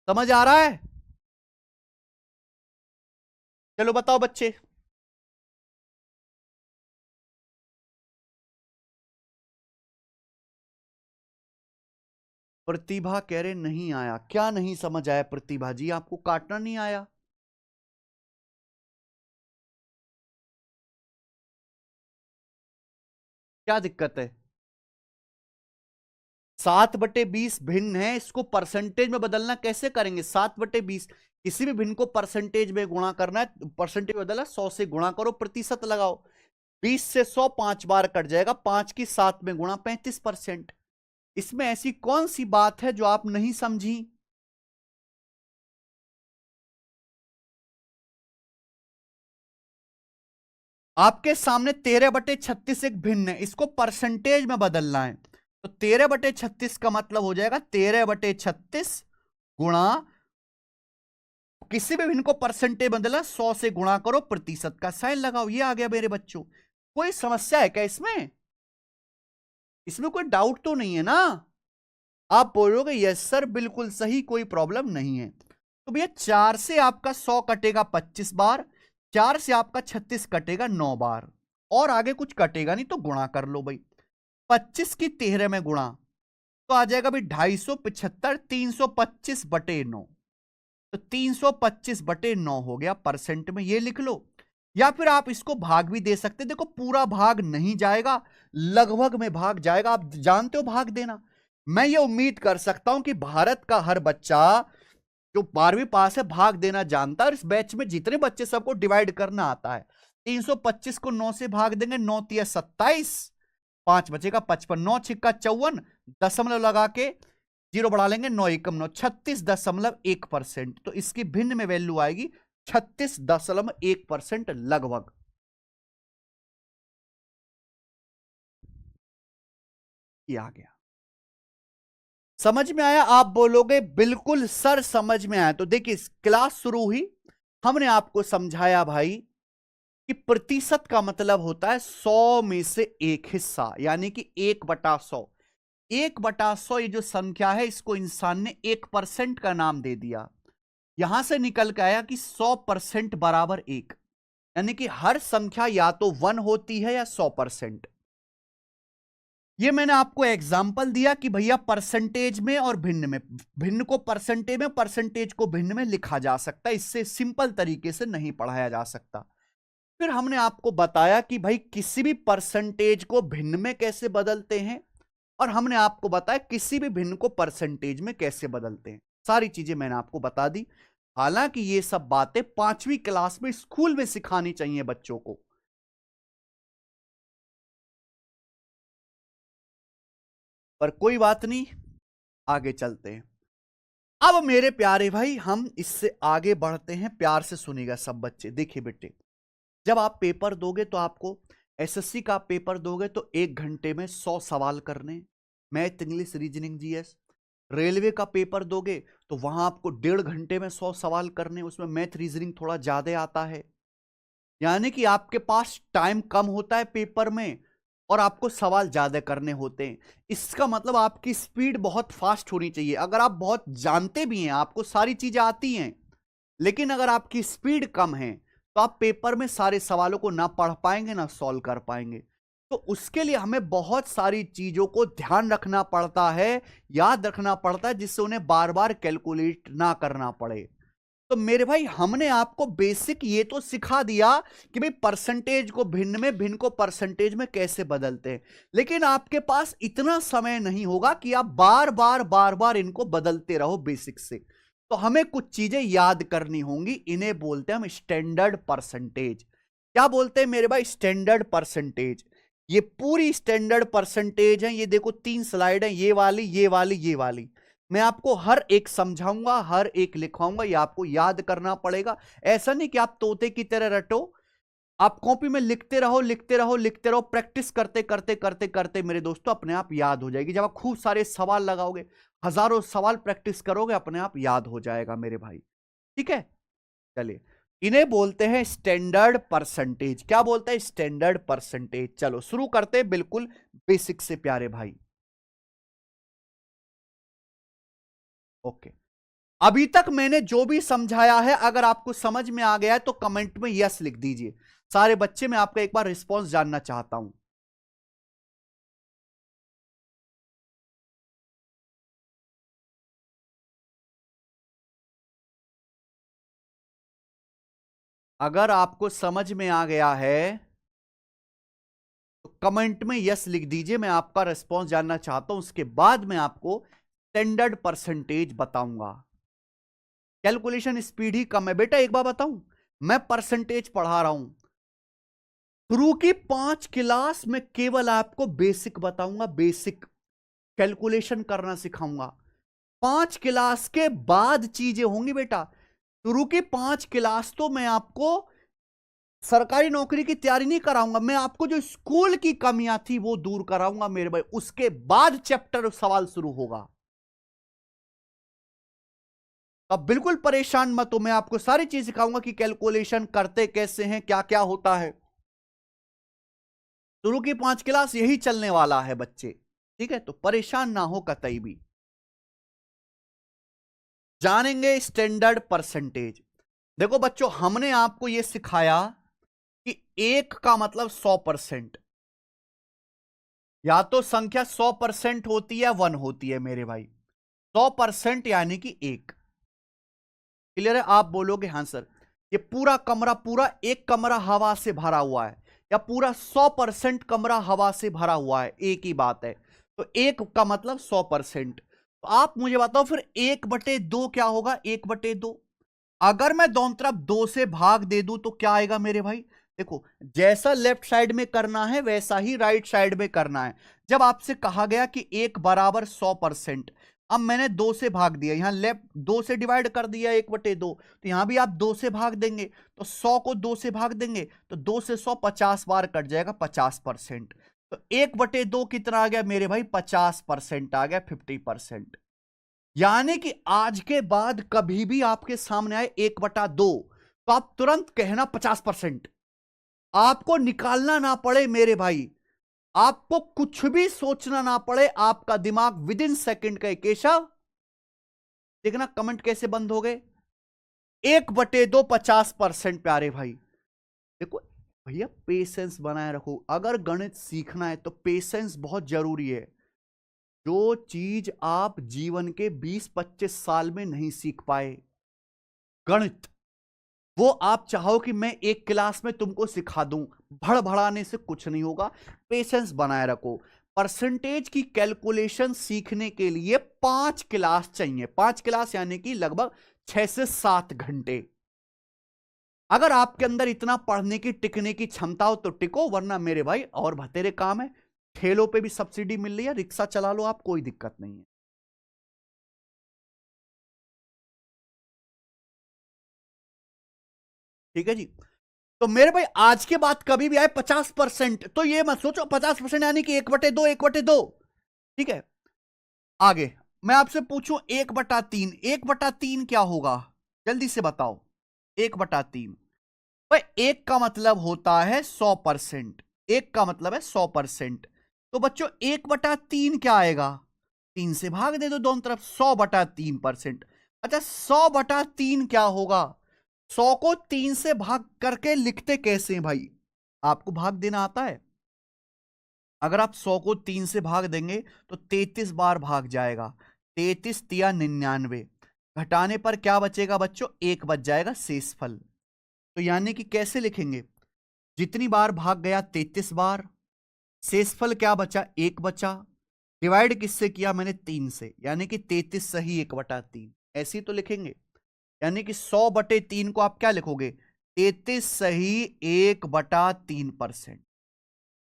समझ आ रहा है? चलो बताओ बच्चे। प्रतिभा कह रहे नहीं आया, क्या नहीं समझ आया प्रतिभा जी? आपको काटना नहीं आया? क्या दिक्कत है? 7/20 भिन्न है, इसको परसेंटेज में बदलना कैसे करेंगे? 7/20, किसी भी भिन्न को परसेंटेज में गुणा करना है, परसेंटेज बदलना, 100 से गुणा करो, प्रतिशत लगाओ। 20 से 100 5 बार कट जाएगा, 5 की 7 में गुणा, 35%। इसमें ऐसी कौन सी बात है जो आप नहीं समझी? आपके सामने 13/36 एक भिन्न है, इसको परसेंटेज में बदलना है, तो 13/36 का मतलब हो जाएगा 13/36 गुणा, किसी भी भिन्न को परसेंटेज बदला, 100 से गुणा करो, प्रतिशत का साइन लगाओ, ये आ गया मेरे बच्चों। कोई समस्या है क्या इसमें? इसमें कोई डाउट तो नहीं है ना? आप बोलोगे यस सर बिल्कुल सही, कोई प्रॉब्लम नहीं है। तो भैया 4 से आपका 100 कटेगा 25 बार, 4 से आपका 36 कटेगा 9 बार, और आगे कुछ कटेगा नहीं, तो गुणा कर लो भाई। 25 की 13 में गुणा तो आ जाएगा भाई 250, 325/9, तो 325/9 हो गया परसेंट में, ये लिख लो। या फिर आप इसको भाग भी दे सकते, देखो पूरा भाग नहीं जाएगा, लगभग में भाग जाएगा, आप जानते हो भाग देना। मैं ये उम्मीद कर सकता हूं कि भारत का हर बच्चा जो 12वीं पास है भाग देना जानता है, और इस बैच में जितने बच्चे सबको डिवाइड करना आता है। 325 को 9 से भाग देंगे, 9 तिया 27, 5 बचेगा 55, 9 छिक्का 54, दशमलव लगा के जीरो बढ़ा लेंगे, 9 एकम 9, 36.1%। तो इसकी भिन्न में वैल्यू आएगी 36.1% लगभग। ये आ गया, समझ में आया? आप बोलोगे बिल्कुल सर समझ में आया। तो देखिए क्लास शुरू हुई, हमने आपको समझाया भाई कि प्रतिशत का मतलब होता है 100 में से एक हिस्सा, यानी कि 1/100। 1/100 ये जो संख्या है, इसको इंसान ने 1% का नाम दे दिया। यहां से निकल के आया कि 100% बराबर 1, यानी कि हर संख्या या तो 1 होती है या 100%। ये मैंने आपको एग्जाम्पल दिया कि भैया परसेंटेज में और भिन्न में, भिन्न को परसेंटेज में, परसेंटेज को भिन्न में लिखा जा सकता है, इससे सिंपल तरीके से नहीं पढ़ाया जा सकता। फिर हमने आपको बताया कि भाई किसी भी परसेंटेज को भिन्न में कैसे बदलते हैं, और हमने आपको बताया किसी भी भिन्न को परसेंटेज में कैसे बदलते हैं। सारी चीजें मैंने आपको बता दी। हालांकि ये सब बातें 5वीं क्लास में स्कूल में सिखानी चाहिए बच्चों को। पर कोई बात नहीं, आगे चलते हैं। अब मेरे प्यारे भाई हम इससे आगे बढ़ते हैं, प्यार से सुनिएगा सब बच्चे। देखिए बेटे, जब आप पेपर दोगे तो आपको एसएससी का पेपर दोगे तो 1 घंटे में 100 सवाल करने, math, English, reasoning, GS. Railway का पेपर दोगे तो वहां आपको 1.5 घंटे में 100 सवाल करने, उसमें मैथ रीजनिंग थोड़ा ज्यादा आता है। यानी कि आपके पास टाइम कम होता है पेपर में और आपको सवाल ज्यादा करने होते हैं। इसका मतलब आपकी स्पीड बहुत फास्ट होनी चाहिए। अगर आप बहुत जानते भी हैं, आपको सारी चीजें आती हैं, लेकिन अगर आपकी स्पीड कम है तो आप पेपर में सारे सवालों को ना पढ़ पाएंगे ना सॉल्व कर पाएंगे। तो उसके लिए हमें बहुत सारी चीजों को ध्यान रखना पड़ता है, याद रखना पड़ता है, जिससे उन्हें बार बार कैलकुलेट ना करना पड़े। तो मेरे भाई हमने आपको बेसिक ये तो सिखा दिया कि भाई परसेंटेज को भिन्न में, भिन्न को परसेंटेज में कैसे बदलते हैं, लेकिन आपके पास इतना समय नहीं होगा कि आप बार बार बार बार इनको बदलते रहो बेसिक से। तो हमें कुछ चीजें याद करनी होंगी, इन्हें बोलते हैं हम स्टैंडर्ड परसेंटेज। क्या बोलते हैं मेरे भाई? Standard percentage. ये पूरी स्टैंडर्ड परसेंटेज है। ये देखो 3 स्लाइड है, ये वाली, ये वाली, ये वाली। मैं आपको हर एक समझाऊंगा, हर एक लिखवाऊंगा, ये आपको याद करना पड़ेगा। ऐसा नहीं कि आप तोते की तरह रटो, आप कॉपी में लिखते रहो, लिखते रहो, लिखते रहो। प्रैक्टिस करते करते करते करते मेरे दोस्तों अपने आप याद हो जाएगी। जब आप खूब सारे सवाल लगाओगे, हजारों सवाल प्रैक्टिस करोगे, अपने आप याद हो जाएगा मेरे भाई। ठीक है, चलिए, इन्हें बोलते हैं स्टैंडर्ड परसेंटेज। क्या बोलते हैं? Standard percentage. चलो शुरू करते हैं बिल्कुल बेसिक से प्यारे भाई। ओके, अभी तक मैंने जो भी समझाया है, अगर आपको समझ में आ गया है तो कमेंट में यस लिख दीजिए। सारे बच्चे, मैं आपका एक बार रिस्पॉन्स जानना चाहता हूं। अगर आपको समझ में आ गया है तो कमेंट में यस लिख दीजिए। मैं आपका रिस्पॉन्स जानना चाहता हूं, उसके बाद मैं आपको स्टैंडर्ड परसेंटेज बताऊंगा। कैलकुलेशन स्पीड ही कम है बेटा। एक बार बताऊं, मैं परसेंटेज पढ़ा रहा हूं, शुरू की 5 क्लास में केवल आपको बेसिक बताऊंगा, बेसिक कैलकुलेशन करना सिखाऊंगा। 5 क्लास के बाद चीजें होंगी बेटा। शुरू की 5 क्लास तो मैं आपको सरकारी नौकरी की तैयारी नहीं कराऊंगा, मैं आपको जो स्कूल की कमियां थी वो दूर कराऊंगा मेरे भाई। उसके बाद चैप्टर सवाल शुरू होगा। अब बिल्कुल परेशान मत हो, मैं आपको सारी चीज सिखाऊंगा कि कैलकुलेशन करते कैसे हैं, क्या क्या होता है। शुरू की 5 क्लास यही चलने वाला है बच्चे। ठीक है, तो परेशान ना हो कतई भी। जानेंगे स्टैंडर्ड परसेंटेज। देखो बच्चों, हमने आपको यह सिखाया कि 1 का मतलब 100%। या तो संख्या 100% होती है, 1 होती है मेरे भाई। 100% यानी कि 1। क्लियर है? आप बोलोगे हाँ सर, ये पूरा कमरा, पूरा एक कमरा हवा से भरा हुआ है, या पूरा 100% कमरा हवा से भरा हुआ है, एक ही बात है। तो 1 का मतलब 100%। तो आप मुझे बताओ फिर 1/2 क्या होगा? 1/2। अगर मैं दोनों तरफ 2 से भाग दे दूं तो क्या आएगा मेरे भाई? देखो, जैसा लेफ्ट साइड में करना है वैसा ही राइट साइड में करना है। जब आपसे कहा गया कि 1 बराबर 100%, अब मैंने 2 से भाग दिया, यहां लेफ्ट 2 से डिवाइड कर दिया 1/2, तो यहां भी आप 2 से भाग देंगे, तो 100 को 2 से भाग देंगे तो 2 से 100 50 बार कट जाएगा, 50%। तो 1/2 कितना आ गया मेरे भाई? 50% आ गया, 50%। यानी कि आज के बाद कभी भी आपके सामने आए 1/2, तो आप तुरंत कहना 50%। आपको निकालना ना पड़े मेरे भाई, आपको कुछ भी सोचना ना पड़े, आपका दिमाग विद इन सेकेंड का केशव, देखना कमेंट कैसे बंद हो गए। 1/2 50% प्यारे भाई। देखो भैया, पेशेंस बनाए रखो। अगर गणित सीखना है तो पेशेंस बहुत जरूरी है। जो चीज आप जीवन के 20-25 साल में नहीं सीख पाए, गणित, वो आप चाहो कि मैं एक क्लास में तुमको सिखा दूं, भड़बड़ाने से कुछ नहीं होगा। पेशेंस बनाए रखो। परसेंटेज की कैलकुलेशन सीखने के लिए 5 क्लास चाहिए। 5 क्लास यानी कि लगभग 6 से 7 घंटे। अगर आपके अंदर इतना पढ़ने की, टिकने की क्षमता हो तो टिको, वरना मेरे भाई और बतेरे काम है। ठेलों पे भी सब्सिडी मिल रही है, रिक्शा चला लो आप, कोई दिक्कत नहीं है। ठीक है जी। तो मेरे भाई आज के बाद कभी भी आए 50%, तो ये मत सोचो 50% यानी कि 1/2, 1/2। ठीक है, आगे मैं आपसे पूछूं 1/3, 1/3 क्या होगा, जल्दी से बताओ। 1/3 भाई, एक का मतलब होता है 100%, एक का मतलब है 100%। तो बच्चों 1/3 क्या आएगा, 3 से भाग दे दो दोनों तरफ, 100/3%। अच्छा 100/3 क्या होगा, 100 को 3 से भाग करके लिखते कैसे हैं भाई, आपको भाग देना आता है। अगर आप 100 को 3 से भाग देंगे तो 33 बार भाग जाएगा, 33 तिया 99, घटाने पर क्या बचेगा बच्चों, 1 बच जाएगा शेषफल। तो यानी कि कैसे लिखेंगे, जितनी बार भाग गया 33 बार, शेषफल क्या बचा, 1 बचा, डिवाइड किससे किया मैंने, 3 से, यानी कि 33 सही 1/3, ऐसे ही तो लिखेंगे। यानी कि 100/3 को आप क्या लिखोगे, 33 सही 1/3%।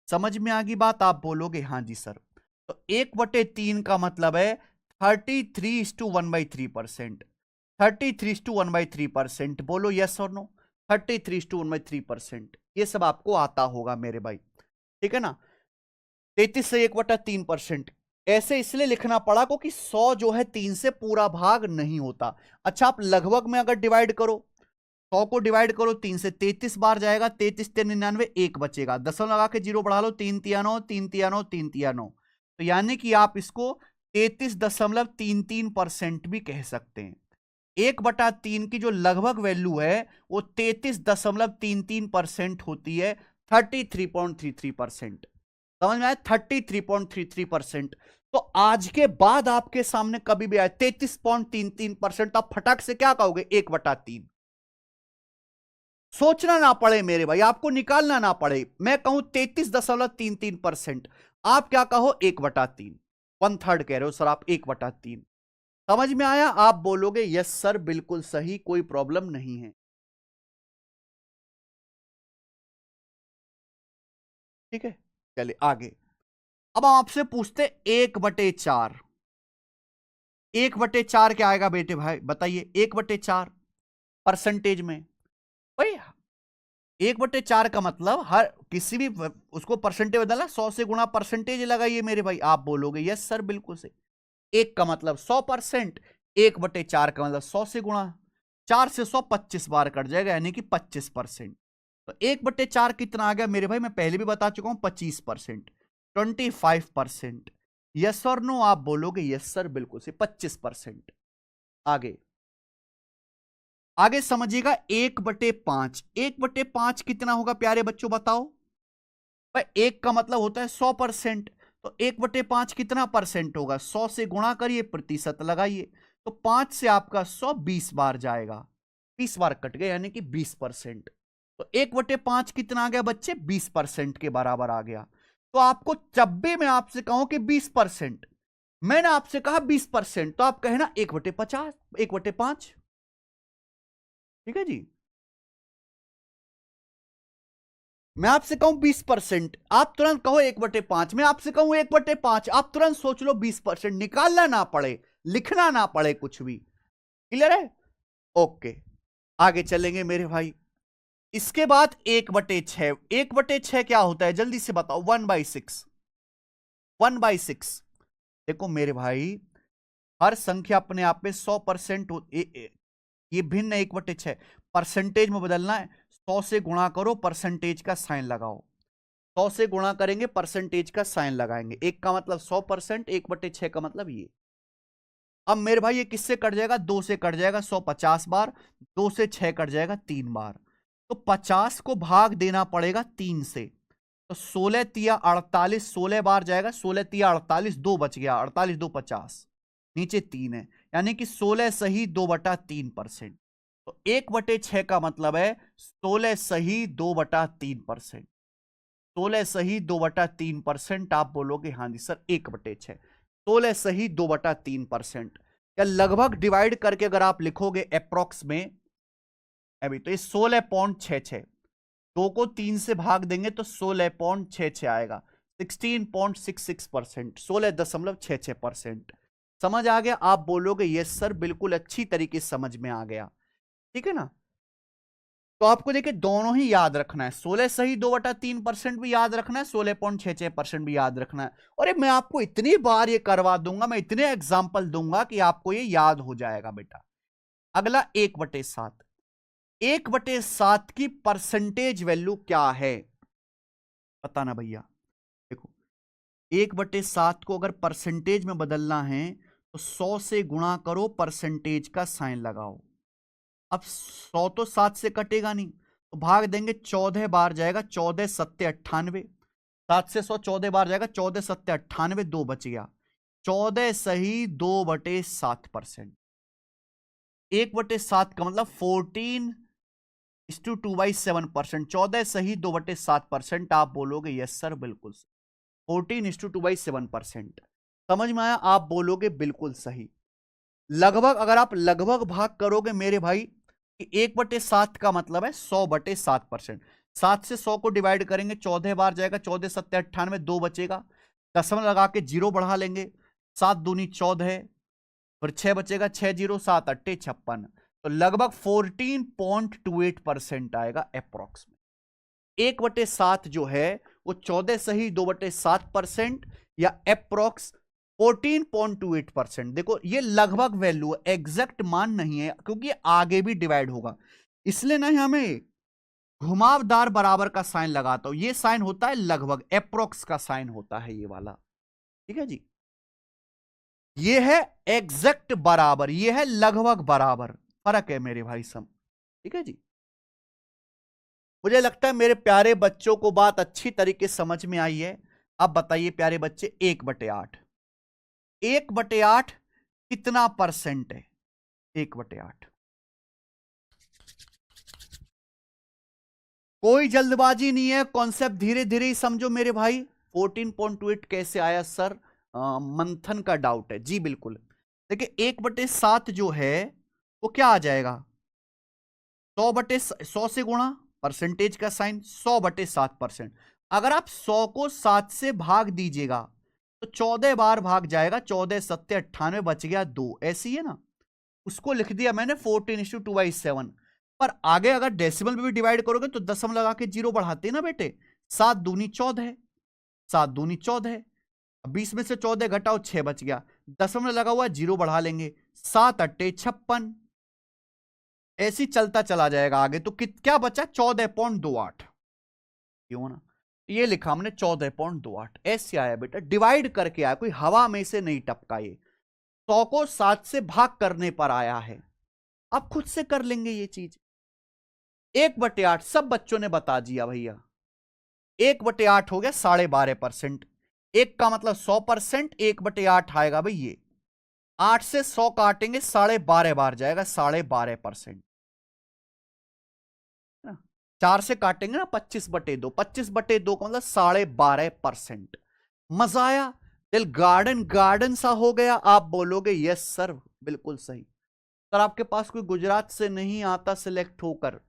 समझ में आ गई बात, आप बोलोगे हाँ जी सर। तो 1/3 का मतलब है 33:1/3%, 33:1/3%, बोलो यस और नो, 33:1/3%, ये सब आपको आता होगा मेरे भाई, ठीक है ना। 33 से 1/3%, ऐसे इसलिए लिखना पड़ा क्योंकि 100 जो है 3 से पूरा भाग नहीं होता। अच्छा आप लगभग में अगर डिवाइड करो, 100 को डिवाइड करो 3 से, 33 बार जाएगा, 33 ते 99, 1 बचेगा, दशमलव लगा के 0 बढ़ा लो, 3 तिया 9, 3 तिया 9, 3 तिया 9। तो यानी कि आप इसको 33.33% भी कह सकते हैं। 1/3 की जो लगभग वैल्यू है वो 33.33% होती है, 33.33%। समझ में आया, 33.33%। तो आज के बाद आपके सामने कभी भी आए 33.33%, आप फटाक से क्या कहोगे, 1/3। सोचना ना पड़े मेरे भाई, आपको निकालना ना पड़े, मैं कहूं 33.33%, आप क्या कहो 1/3, 1/3 कह रहे हो सर आप, 1/3। समझ में आया, आप बोलोगे यस सर बिल्कुल सही, कोई प्रॉब्लम नहीं है। ठीक है, चलिए आगे। अब हम आपसे पूछते 1/4, 1/4 क्या आएगा बेटे भाई बताइए, 1/4 परसेंटेज में भाई, 1/4 का मतलब हर किसी भी उसको परसेंटेज बदलना, 100 से गुणा परसेंटेज लगाइए मेरे भाई, आप बोलोगे यस सर बिल्कुल से। 1 का मतलब 100%, 1/4 का मतलब 100 से गुणा, 4 से 100 25 बार कट जाएगा, यानी कि 25%। तो 1/4 कितना आ गया मेरे भाई, मैं पहले भी बता चुका हूं 25%, 25%। यस और नो, आप बोलोगे यस सर बिल्कुल से 25%। आगे आगे समझिएगा 1/5, 1/5 कितना होगा प्यारे बच्चों बताओ भाई, 1 का मतलब होता है 100%, तो 1/5 कितना परसेंट होगा, 100 से गुणा करिए, प्रतिशत लगाइए, तो 5 से आपका 100 20 बार जाएगा, 20 बार कट गए यानी कि 20%। तो 1/5 कितना आ गया बच्चे, 20% के बराबर आ गया। तो आपको जब भी मैं आपसे कहूं कि 20%, मैंने आपसे कहा 20%, तो आप कहना 1/50, 1/5। ठीक है जी, मैं आपसे कहूं 20%, आप तुरंत कहो 1/5, मैं आपसे कहूं 1/5, आप तुरंत सोच लो 20%, निकालना ना पड़े, लिखना ना पड़े कुछ भी। क्लियर है, ओके। आगे चलेंगे मेरे भाई, इसके बाद 1/6, 1/6 क्या होता है जल्दी से बताओ, 1/6, 1/6। देखो मेरे भाई, हर संख्या अपने आप में 100% ये भिन्न 1/6, परसेंटेज में बदलना है, 100 से गुणा करो, परसेंटेज का साइन लगाओ, 100 से गुणा करेंगे, परसेंटेज का साइन लगाएंगे, 1 का मतलब 100%, 1/6 का मतलब ये। अब मेरे भाई ये किससे कट जाएगा, 2 से कट जाएगा, 100 50 बार, 2 से 6 कट जाएगा 3 बार, तो 50 को भाग देना पड़ेगा 3 से, तो 16 तिया 48, 16 बार जाएगा, 16 तिया 48, 2 बच गया, 48 2 50, नीचे 3 है, यानी कि 16 सही 2/3%। तो 1/6 का मतलब है 16 सही 2/3%, 16 सही 2/3%, आप बोलोगे हाँ जी सर 1/6, 16 सही 2/3%, या लगभग डिवाइड करके अगर आप लिखोगे अप्रोक्स में, अभी तो ये 16.66, 2 को 3 से भाग देंगे तो 16.66 आएगा, 16.66%, 16.66%। समझ आ गया, आप बोलोगे यस सर बिल्कुल अच्छी तरीके से समझ में आ गया, ठीक है ना। तो आपको देखिए दोनों ही याद रखना है, 16 सही 2/3% भी याद रखना है, 16.66% भी याद रखना है। और मैं आपको इतनी बार ये करवा दूंगा, मैं इतने एग्जाम्पल दूंगा कि आपको ये याद हो जाएगा बेटा। अगला 1/7, 1/7 की परसेंटेज वैल्यू क्या है, पता ना भैया। देखो 1/7 को अगर परसेंटेज में बदलना है तो 100 से गुणा करो, परसेंटेज का साइन लगाओ। अब 100 तो 7 से कटेगा नहीं, तो भाग देंगे, 14 बार जाएगा, 14 सत्ते 98, 7 से 100 14 बार जाएगा, 14 सत्ते 98, 2 बच गया, 14 सही 2/7%। 1/7 का मतलब 14:2/7%, 14 सही 2/7%। आप बोलोगे यस सर बिल्कुल, 14:2/7%। समझ में आया? आप बोलोगे बिल्कुल सही। लगभग अगर आप लगभग भाग करोगे मेरे भाई, 1/7 का मतलब है 100/7%। 7 से 100 को डिवाइड करेंगे, 14 बार जाएगा, 14 सत्ते 98, 2 बचेगा, दशमलव लगा के 0 बढ़ा लेंगे, 7 दूनी 14, फिर 6 बचेगा, 6 0 7 8 56, तो लगभग 14.28% आएगा अप्रोक्स में। 1/7 जो है वो 14 सही 2/7% या अप्रोक्स 14.28%। देखो ये लगभग वैल्यू, एग्जैक्ट मान नहीं है, क्योंकि आगे भी डिवाइड होगा, इसलिए नहीं हमें घुमावदार बराबर का साइन लगाता हूं। ये साइन होता है लगभग, अप्रोक्स का साइन होता है ये वाला, ठीक है जी। ये है एग्जैक्ट बराबर, ये है लगभग बराबर, फर्क है मेरे भाई सब, ठीक है जी। मुझे लगता है मेरे प्यारे बच्चों को बात अच्छी तरीके से समझ में आई है। अब बताइए प्यारे बच्चे, 1/8, 1/8 कितना परसेंट है? 1/8, कोई जल्दबाजी नहीं है, कॉन्सेप्ट धीरे धीरे ही समझो मेरे भाई। 14.28 कैसे आया सर? मंथन का डाउट है जी, बिल्कुल। देखिए 1/7 जो है वो क्या आ जाएगा, 100 से गुणा, परसेंटेज का साइन, 100/7%। अगर आप 100 को 7 से भाग दीजिएगा तो 14 बार भाग जाएगा, 14 सत्ते 98, बच गया 2, ऐसी है ना। उसको लिख दिया मैंने 14:2/7। पर आगे अगर डेसिमल में भी डिवाइड करोगे तो दशमलव लगा के 0 बढ़ाते ना बेटे, 7 दूनी 14, 7 दूनी 14, 20 में से 14 घटाओ 6 बच गया, दशमलव लगा हुआ 0 बढ़ा लेंगे, 7 8 56, ऐसी चलता चला जाएगा आगे। तो क्या बचा? 14.28, क्यों ना, ये लिखा हमने 14.28, ऐसे आया बेटा, डिवाइड करके आया, कोई हवा में से नहीं टपका, ये 100 को 7 से भाग करने पर आया है। आप खुद से कर लेंगे ये चीज। 1/8 सब बच्चों ने बता दिया भैया, 1/8 हो गया 12.5%। एक का मतलब 100%, 1/8 आएगा भाई ये, 8 से 100 काटेंगे 12.5 बार जाएगा, 12.5%। 4 से काटेंगे ना 25/2, 25/2 का मतलब 12.5%। मजा आया? दिल गार्डन गार्डन सा हो गया। आप बोलोगे यस सर बिल्कुल सही। सर आपके पास कोई गुजरात से नहीं आता सिलेक्ट होकर?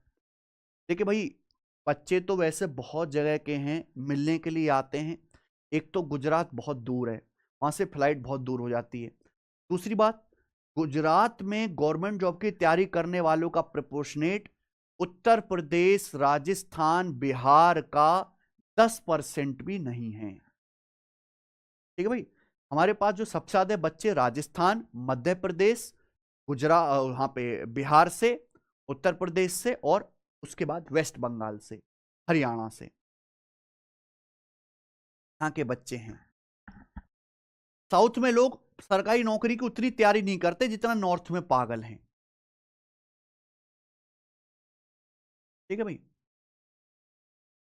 देखिए भाई, बच्चे तो वैसे बहुत जगह के हैं, मिलने के लिए आते हैं। एक तो गुजरात बहुत दूर है, वहां से फ्लाइट बहुत दूर हो जाती है। दूसरी बात, गुजरात में गवर्नमेंट जॉब की तैयारी करने वालों का प्रोपोर्शनेट उत्तर प्रदेश, राजस्थान, बिहार का 10% भी नहीं है, ठीक है भाई। हमारे पास जो सबसे ज्यादा बच्चे राजस्थान, मध्य प्रदेश, गुजरात, वहां पे बिहार से, उत्तर प्रदेश से, और उसके बाद वेस्ट बंगाल से, हरियाणा से, यहाँ के बच्चे हैं। साउथ में लोग सरकारी नौकरी की उतनी तैयारी नहीं करते जितना नॉर्थ में पागल हैं, ठीक है भाई।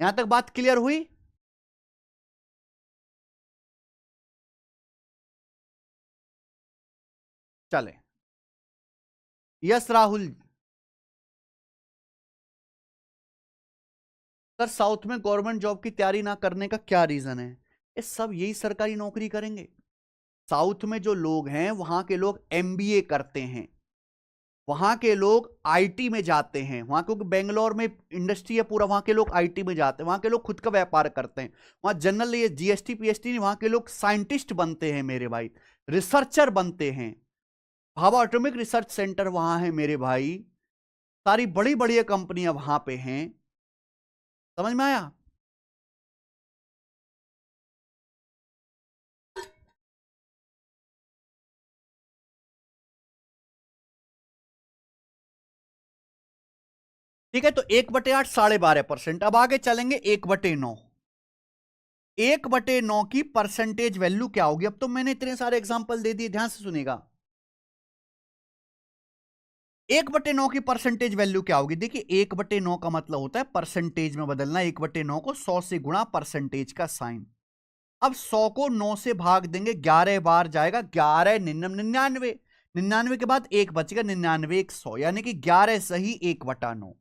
यहां तक बात क्लियर हुई? चले, यस राहुल। सर साउथ में गवर्नमेंट जॉब की तैयारी ना करने का क्या रीजन है? ये सब यही सरकारी नौकरी करेंगे। साउथ में जो लोग हैं वहां के लोग एमबीए करते हैं, वहां के लोग आईटी में जाते हैं, वहां क्योंकि बेंगलोर में इंडस्ट्री है पूरा, वहां के लोग आईटी में जाते हैं, वहां के लोग खुद का व्यापार करते हैं। वहां जनरल ये जीएसटी पीएचडी नहीं, वहां के लोग साइंटिस्ट बनते हैं मेरे भाई, रिसर्चर बनते हैं। भाभा एटॉमिक रिसर्च सेंटर वहां है मेरे भाई, सारी बड़ी बड़ी कंपनियां वहां पे हैं। समझ में आया? ठीक है, तो 1/8 12.5%। अब आगे चलेंगे 1/9। 1/9 की परसेंटेज वैल्यू क्या होगी? अब तो मैंने इतने सारे एग्जांपल दे दिए, ध्यान से सुनेगा। 1/9 की परसेंटेज वैल्यू क्या होगी? देखिए 1/9 का मतलब होता है परसेंटेज में बदलना। 1/9 को 100 से गुणा, परसेंटेज का साइन। अब 100 को 9 से भाग देंगे, 11 बार जाएगा, 11 99 99। 99 के बाद 1 बचेगा, 99 1 100, यानी कि 11 सही 1/9।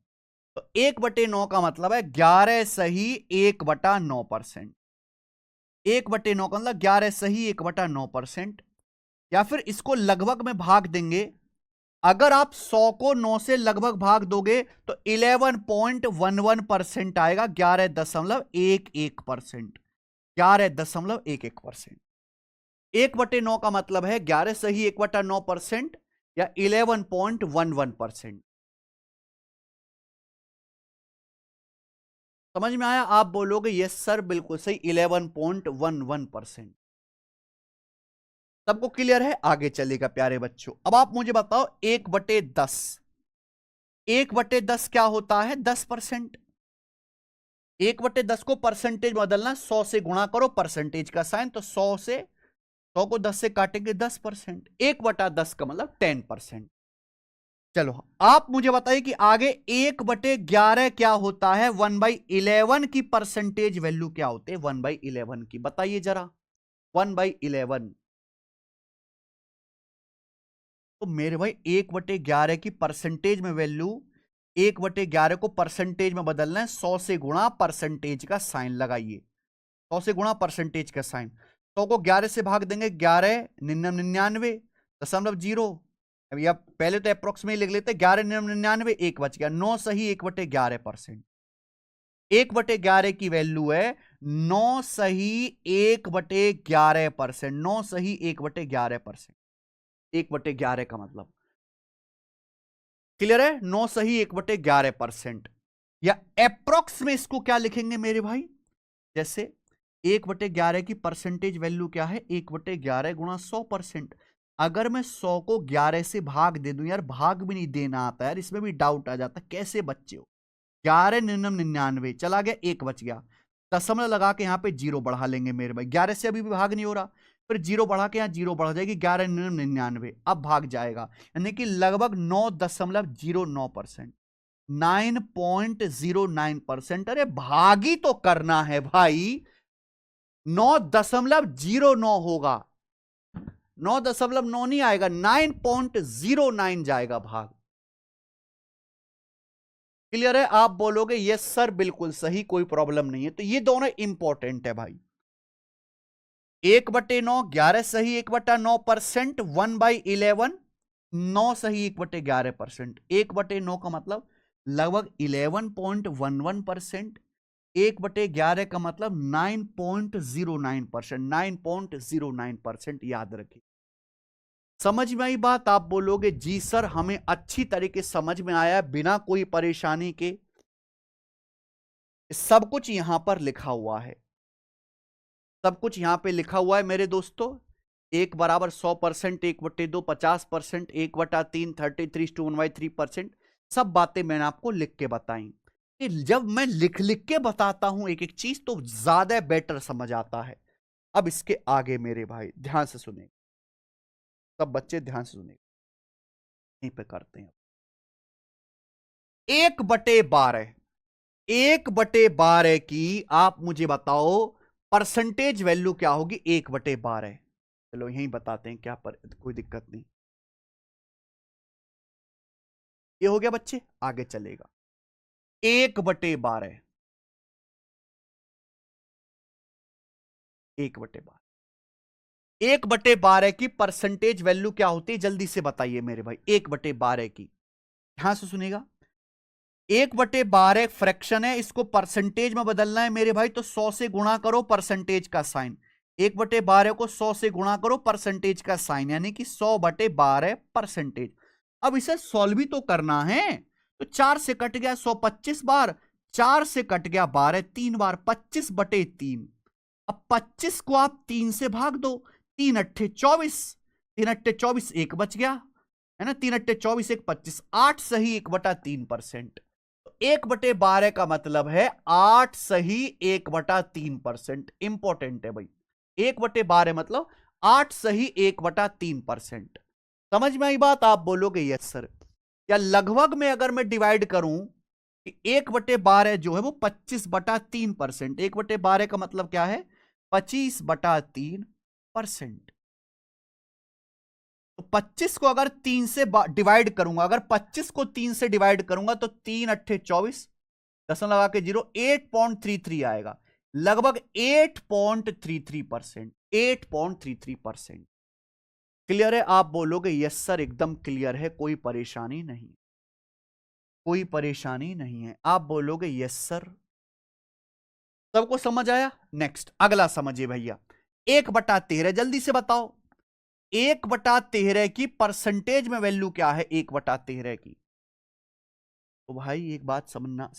तो 1/9 का मतलब है 11 सही 1/9%। 1/9 का मतलब 11 सही 1/9%। या फिर इसको लगभग में भाग देंगे। अगर आप 100 को 9 से लगभग भाग दोगे तो 11.11% आएगा। 11.11%। 11.11%। 1/9 का मतलब है 11 सही 1/9% या 11.11%। समझ में आया? आप बोलोगे यस सर बिल्कुल सही, 11.11%। सबको क्लियर है? आगे चलेगा प्यारे बच्चों। अब आप मुझे बताओ 1/10। 1/10 क्या होता है? 10%। 1/10 को परसेंटेज बदलना, 100 से गुणा करो, परसेंटेज का साइन, तो 100 को 10 से काटेंगे 10%। 1/10 का मतलब 10%। चलो आप मुझे बताइए कि आगे 1/11 क्या होता है? 1/11 की परसेंटेज वैल्यू क्या होते हैं? 1/11 की बताइए जरा। 1/11 तो मेरे भाई 1/11 की परसेंटेज में वैल्यू, 1/11 को परसेंटेज में बदलना है, 100 से गुणा, परसेंटेज का साइन लगाइए। 100 से गुणा, परसेंटेज का साइन। 100 को 11 से भाग देंगे, 11 99 दशमलव 0। अभी आप पहले तो अप्रोक्सीमेट लिख लेते, 11 99 1 बच गया, 9 सही 1/11%। 1/11 की वैल्यू है 9 सही 1/11%। 9 सही 1/11%। 1/11 का मतलब क्लियर है? 9 सही 1/11%। या अप्रोक्स में इसको क्या लिखेंगे मेरे भाई? जैसे 1/11 की परसेंटेज वैल्यू क्या है? 1/11 गुणा 100%। अगर मैं 100 को 11 से भाग दे दूं, यार भाग भी नहीं देना आता यार, इसमें भी डाउट आ जाता, कैसे बच्चे हो? 11 99 चला गया, 1 बच गया, दशमलव लगा के यहां पे 0 बढ़ा लेंगे मेरे भाई। 11 से अभी भी भाग नहीं हो रहा, फिर 0 बढ़ा के यहां 0 बढ़ जाएगी, 11 99 अब भाग जाएगा, यानी कि लगभग 9.09%। 9.09%। अरे भागी तो करना है भाई, 9.09 होगा, 9.9 नहीं आएगा, 9.09 जाएगा भाग। क्लियर है? आप बोलोगे यस सर बिल्कुल सही, कोई प्रॉब्लम नहीं है। तो ये दोनों इंपॉर्टेंट है भाई। 1/9 11 सही 1/9%। 1/11 9 सही 1/11%। 1/9 का मतलब लगभग 11.11%। 1/11 का मतलब 9.09%। 9.09% याद रखिए। समझ में आई बात? आप बोलोगे जी सर हमें अच्छी तरीके समझ में आया, बिना कोई परेशानी के। सब कुछ यहां पर लिखा हुआ है, सब कुछ यहां पे लिखा हुआ है मेरे दोस्तों। 1 = 100%, 1/2 50%, 1/3 33:1/3%। सब बातें मैंने आपको लिख के बताई। जब मैं लिख लिख के बताता हूं एक एक चीज तो ज्यादा बेटर समझ आता है। अब इसके आगे मेरे भाई ध्यान से सुने, सब बच्चे ध्यान से सुने, यहीं पे करते हैं। 1/12, 1/12 की आप मुझे बताओ परसेंटेज वैल्यू क्या होगी? 1/12। चलो यहीं बताते हैं, क्या पर कोई दिक्कत नहीं। ये हो गया बच्चे, आगे चलेगा। 1/12, 1/12, 1/12 की परसेंटेज वैल्यू क्या होती है? जल्दी से बताइए मेरे भाई। 1/12 की ध्यान से सुनेगा। 1/12 फ्रैक्शन है, इसको परसेंटेज में बदलना है मेरे भाई, तो 100 से गुणा करो, परसेंटेज का साइन। 1/12 को 100 से गुणा करो, परसेंटेज का साइन, यानी कि 100/12 परसेंटेज। अब इसे सॉल्व भी तो करना है, तो 4 से कट गया 125 बार, 4 से कट गया 12 3 बार, 25/3। अब 25 को आप 3 से भाग दो, 3 अट्ठे 24, 3 अट्ठे 24, एक बच गया है ना, 3 अट्ठे 24, एक 25, 8 सही 1/3%। 1/12 का मतलब है 8 सही 1/3%। इंपॉर्टेंट है भाई, 1/12 मतलब 8 सही 1/3%। समझ में आई बात? आप बोलोगे यस सर। या लगभग में अगर मैं डिवाइड करूं कि 1/12 जो है वो 25/3%। 1/12 का मतलब क्या है? 25/3%। तो 25 को अगर 3 से डिवाइड करूंगा, अगर 25 को 3 से डिवाइड करूंगा तो 3 अट्ठे 24, दशमलव लगा के 0, 8.33 आएगा। लगभग 8.33%। 8.33%। क्लियर है? आप बोलोगे यस सर एकदम क्लियर है, कोई परेशानी नहीं, कोई परेशानी नहीं है। आप बोलोगे यस सर। सबको समझ आया? नेक्स्ट अगला समझिए भैया, 1/13 जल्दी से बताओ। 1/13 की परसेंटेज में वैल्यू क्या है? 1/13 की, तो भाई एक बात समझना,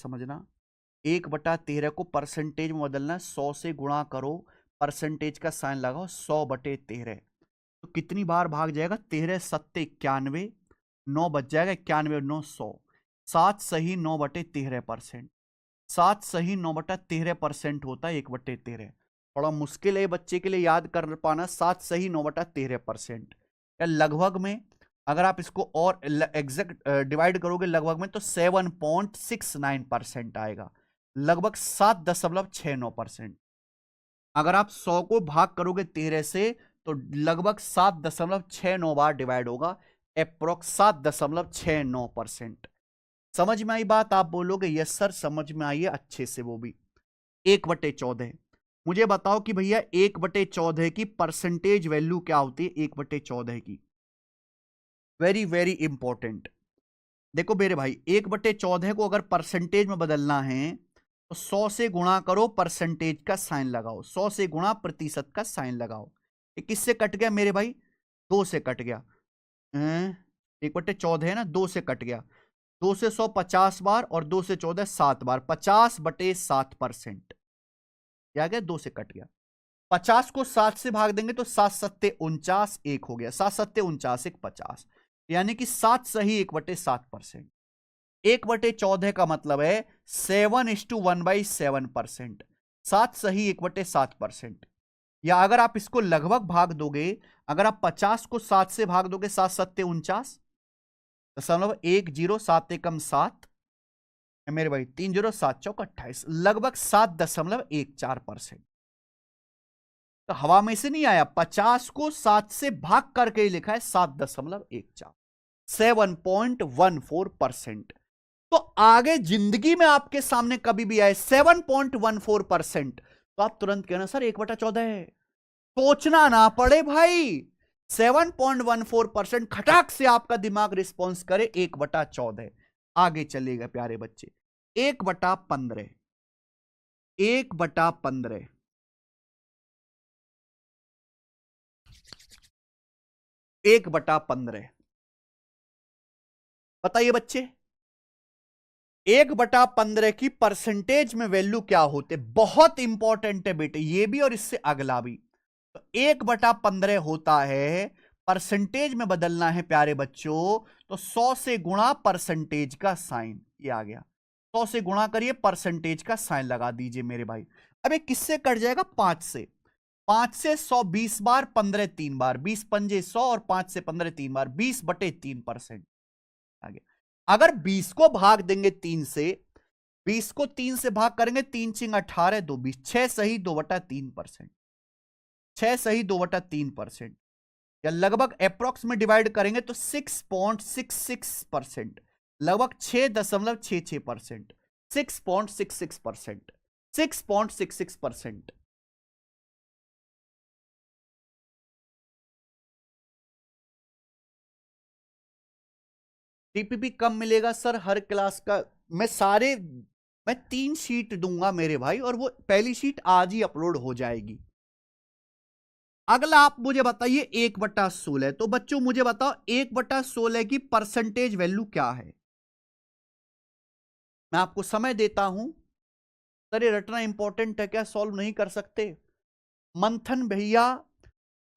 1/13 को परसेंटेज में बदलना, 100 से गुणा करो, परसेंटेज का साइन लगाओ, 100/13। तो कितनी बार भाग जाएगा? 13 सत्ते 91, 9 बच जाएगा, 91 9 100, 7 सही 9/13%। 7 सही 9/13% होता है 1/13। थोड़ा मुश्किल है बच्चे के लिए याद कर पाना, 7 सही 9/13%। या लगभग में अगर आप इसको और एग्जैक्ट डिवाइड करोगे लगभग में तो 7.69% आएगा, लगभग 7.69%। अगर आप 100 को भाग करोगे 13 से तो लगभग 7.69 बार डिवाइड होगा, अप्रोक्स 7.69%। समझ में आई बात? आप बोलोगे यस सर समझ में आई है अच्छे से। वो भी 1/14। मुझे बताओ कि भैया 1/14 की परसेंटेज वैल्यू क्या होती है? 1/14 की वेरी वेरी इंपॉर्टेंट। देखो मेरे भाई, 1/14 को अगर परसेंटेज में बदलना है तो 100 से गुणा करो, परसेंटेज का साइन लगाओ, 100 से गुणा प्रतिशत का साइन लगाओ। ये किससे कट गया मेरे भाई? 2 से कट गया। 1/14 है ना, 2 से कट गया। 2 से 100 50 बार और 2 से 14 7 बार, 50/7%। क्या गया? 2 से कट गया। 50 को 7 से भाग देंगे तो 7 सत्ते 49, एक हो गया, 7 सत्ते 49, एक 50, यानी कि 7 सही 1/7%। 1/14 का मतलब है 7:1/7%। 7 सही 1/7%। या अगर आप इसको लगभग भाग दोगे, अगर आप 50 को 7 से भाग दोगे, 7 सत्ते 49, 0.10, 7 7 मेरे भाई 30, 7 चौक 28, लगभग 7.14%। तो हवा में से नहीं आया, 50 को 7 से भाग करके ही लिखा है 7.14, 7.14%। तो आगे जिंदगी में आपके सामने कभी भी आए 7.14%, तो आप तुरंत कहना सर 1/14 है, सोचना ना पड़े भाई। 7.14% खटाक से आपका दिमाग रिस्पॉन्स करे 1/14। आगे चलेगा प्यारे बच्चे, 1/15, 1/15, 1/15। बताइए बच्चे, 1/15 की परसेंटेज में वैल्यू क्या होते? बहुत इंपॉर्टेंट है बेटे ये भी और इससे अगला भी। तो 1/15 होता है, परसेंटेज में बदलना है प्यारे बच्चों तो 100 से गुणा परसेंटेज का साइन, ये आ गया, 100 से गुणा करिए, परसेंटेज का साइन लगा दीजिए मेरे भाई। अब ये किससे कट जाएगा? 5 से। 5 से 100 20 बार, 15 3 बार, 20 पंजे 100 और 5 से 15 3 बार, 20/3% आ गया। अगर 20 को भाग देंगे 3 से, 20 को 3 से भाग करेंगे, 3 चिंग 18, 2 20, 6 सही 2/3%, 6 सही 2/3%। या लगभग अप्रोक्स में डिवाइड करेंगे तो 6.66%, लगभग 6.66%, 6.66%, 6.66%। टीपीपी कब मिलेगा सर? हर क्लास का मैं 3 शीट दूंगा मेरे भाई, और वो पहली शीट आज ही अपलोड हो जाएगी। अगला आप मुझे बताइए 1/16। तो बच्चों मुझे बताओ 1/16 की परसेंटेज वैल्यू क्या है? मैं आपको समय देता हूं। सर ये रटना इंपॉर्टेंट है क्या, सॉल्व नहीं कर सकते? मंथन भैया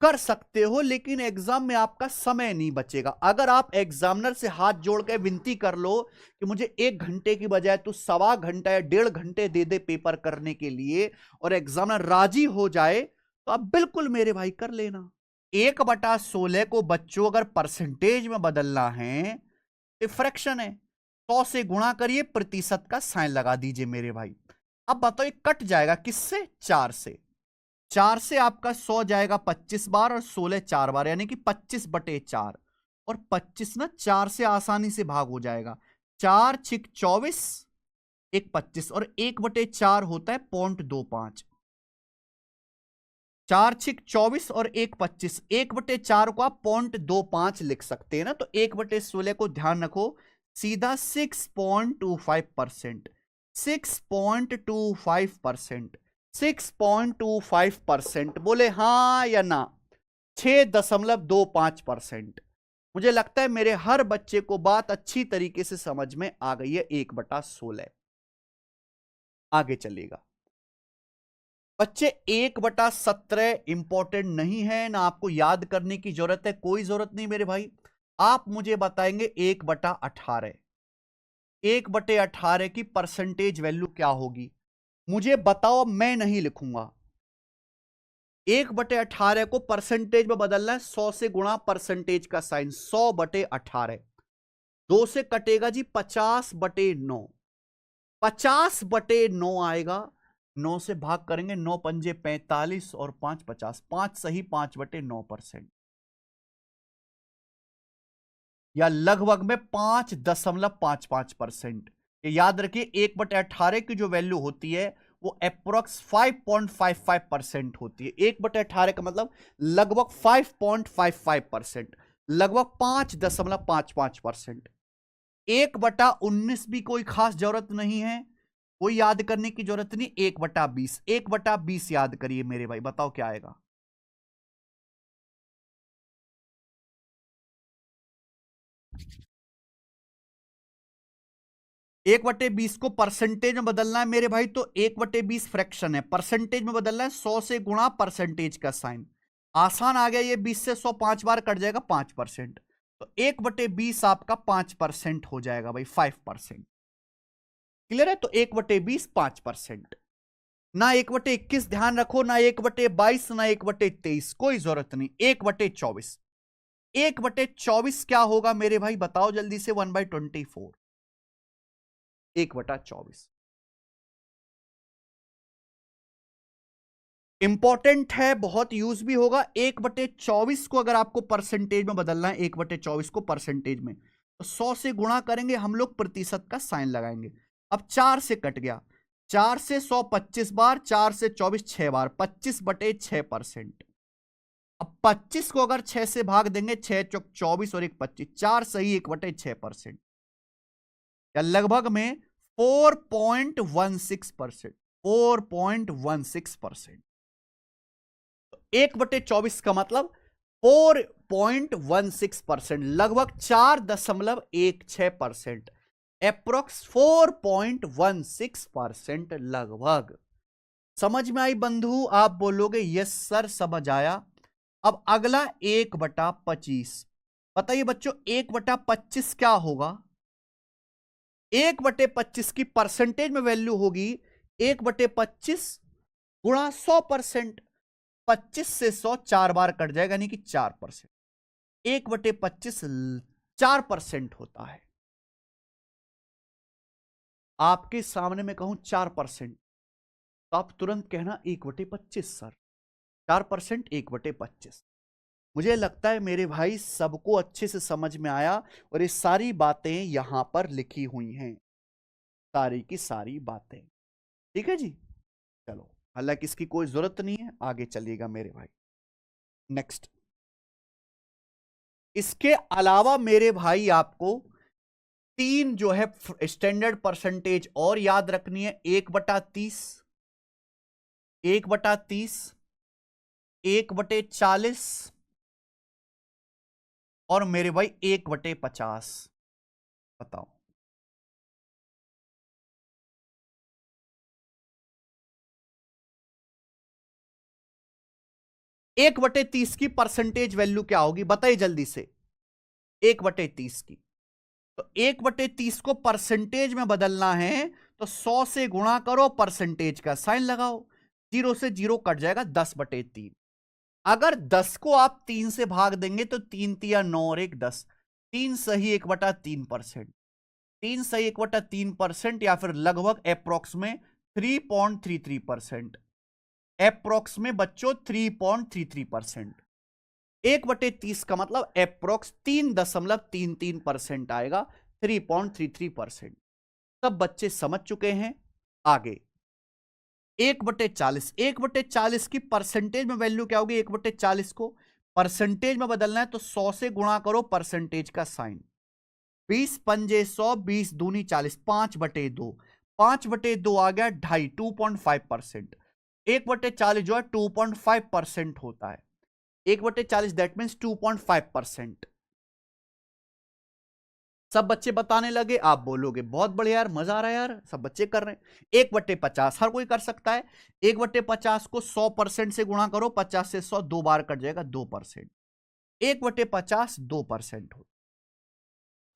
कर सकते हो, लेकिन एग्जाम में आपका समय नहीं बचेगा। अगर आप एग्जामिनर से हाथ जोड़ के विनती कर लो कि मुझे 1 घंटे की बजाय तू 1.25 घंटा या 1.5 घंटे दे दे पेपर करने के लिए, और एग्जामिनर राजी हो जाए, तो आप बिल्कुल मेरे भाई कर लेना। 1/16 को बच्चों अगर परसेंटेज में बदलना है तो फ्रैक्शन है, 100 से गुणा करिए, प्रतिशत का साइन लगा दीजिए मेरे भाई। अब बताओ ये कट जाएगा किससे? 4 से। 4 से आपका 100 जाएगा 25 बार, और 16 4 बार, यानी कि 25/4। और 25 ना 4 से आसानी से भाग हो जाएगा। 4 छिक 24, 1 25, और 1/4 होता है 0.25। 4 छिक 24 और 1 25, 1/4 को आप 0.25 लिख सकते हैं ना। तो 1/16 को ध्यान रखो, सीधा 6.25%। 6.25%। 6.25%। बोले हाँ या ना? 6.25%। मुझे लगता है मेरे हर बच्चे को बात अच्छी तरीके से समझ में आ गई है। 1/16 आगे चलेगा बच्चे। 1/17 इंपॉर्टेंट नहीं है, ना आपको याद करने की जरूरत है, कोई जरूरत नहीं मेरे भाई। आप मुझे बताएंगे 1/18। 1/18 की परसेंटेज वैल्यू क्या होगी, मुझे बताओ, मैं नहीं लिखूंगा। 1/18 को परसेंटेज में बदलना है, 100 से गुणा परसेंटेज का साइन, 100/18। 2 से कटेगा जी 50/9। 50/9 आएगा। 9 से भाग करेंगे, 9 पंजे 45 और 5 50, 5 सही 5/9%, या लगभग में 5.55%। ये याद रखिए, 1/18 की जो वैल्यू होती है वो अप्रोक्स 5.55% होती है। 1/18 का मतलब लगभग 5.55%, लगभग 5.55%। 1/19 भी कोई खास जरूरत नहीं है, कोई याद करने की जरूरत नहीं। 1/20, 1/20 याद करिए मेरे भाई, बताओ क्या आएगा? एक बटे 20 को परसेंटेज में बदलना है मेरे भाई, तो 1/20 फ्रैक्शन है, परसेंटेज में बदलना है, 100 से गुणा परसेंटेज का साइन। आसान आ गया ये, 20 से 100 5 बार कट जाएगा, 5%। तो 1/20 आपका 5% हो जाएगा भाई, 5%। क्लियर है? तो 1/20 5%। ना 1/21 ध्यान रखो, ना 1/22, ना 1/23, कोई जरूरत नहीं। 1/24। 1/24 क्या होगा मेरे भाई, बताओ जल्दी से? 1/24। 1/24 इंपॉर्टेंट है, बहुत यूज भी होगा। 1/24 को अगर आपको परसेंटेज में बदलना है, 1/24 को परसेंटेज में, तो 100 से गुणा करेंगे हम लोग, प्रतिशत का साइन लगाएंगे। अब 4 से कट गया, 4 से 100 25 बार, 4 से 24 6 बार, 25/6%। अब 25 को अगर 6 से भाग देंगे, 6 चौक 24 और 1 25, 4 सही 1/6%, या लगभग में 4.16%। 4.16%। 1/24 का मतलब 4.16%, लगभग 4.16%, अप्रोक्स 4.16% लगभग। समझ में आई बंधु? आप बोलोगे यस सर समझ आया। अब अगला 1/25 बताइए बच्चों, 1/25 क्या होगा? 1/25 की परसेंटेज में वैल्यू होगी 1/25 गुणा 100%। 25 से 100 4 बार कट जाएगा, यानी कि 4%। 1/25 4% होता है। आपके सामने में कहूं 4%, तो आप तुरंत कहना 1/25 सर। 4% 1/25। मुझे लगता है मेरे भाई सबको अच्छे से समझ में आया, और ये सारी बातें यहां पर लिखी हुई हैं, सारी की सारी बातें। ठीक है जी, चलो, हालांकि इसकी कोई जरूरत नहीं है, आगे चलिएगा मेरे भाई। नेक्स्ट, इसके अलावा मेरे भाई आपको 3 जो है स्टैंडर्ड परसेंटेज और याद रखनी है। 1/30, 1/30, 1/40, और मेरे भाई 1/50। बताओ 1/30 की परसेंटेज वैल्यू क्या होगी बताइए जल्दी से। 1/30 की, तो 1/30 को परसेंटेज में बदलना है तो 100 से गुणा करो, परसेंटेज का साइन लगाओ, 0 से 0 कट जाएगा, 10/3। अगर 10 को आप 3 से भाग देंगे तो 3 तिया 9 और 1 10, 3 सही 1/3%, 3 सही 1/3% या फिर लगभग अप्रोक्स में 3.33%, अप्रोक्स में बच्चों 3.33%। 1/30 का मतलब अप्रोक्स 3.33% आएगा, 3.33%। सब बच्चे समझ चुके हैं। आगे 1/40, 1/40 की परसेंटेज में वैल्यू क्या होगी? 1/40 को परसेंटेज में बदलना है तो 100 से गुणा करो, परसेंटेज का साइन, 20 पंजे 100, 20 दूनी 40, 5/2, 5/2 आ गया 2.5, 2.5%। 1/40 जो है 2.5% होता है, 1/40 दैट मीन्स 2.5%। सब बच्चे बताने लगे, आप बोलोगे बहुत बढ़िया यार, मजा आ रहा है यार, सब बच्चे कर रहे हैं। 1/50 हर कोई कर सकता है। 1/50 को 100% से गुणा करो, 50 से 100 2 बार कट जाएगा, 2%। 1/50 2% हो,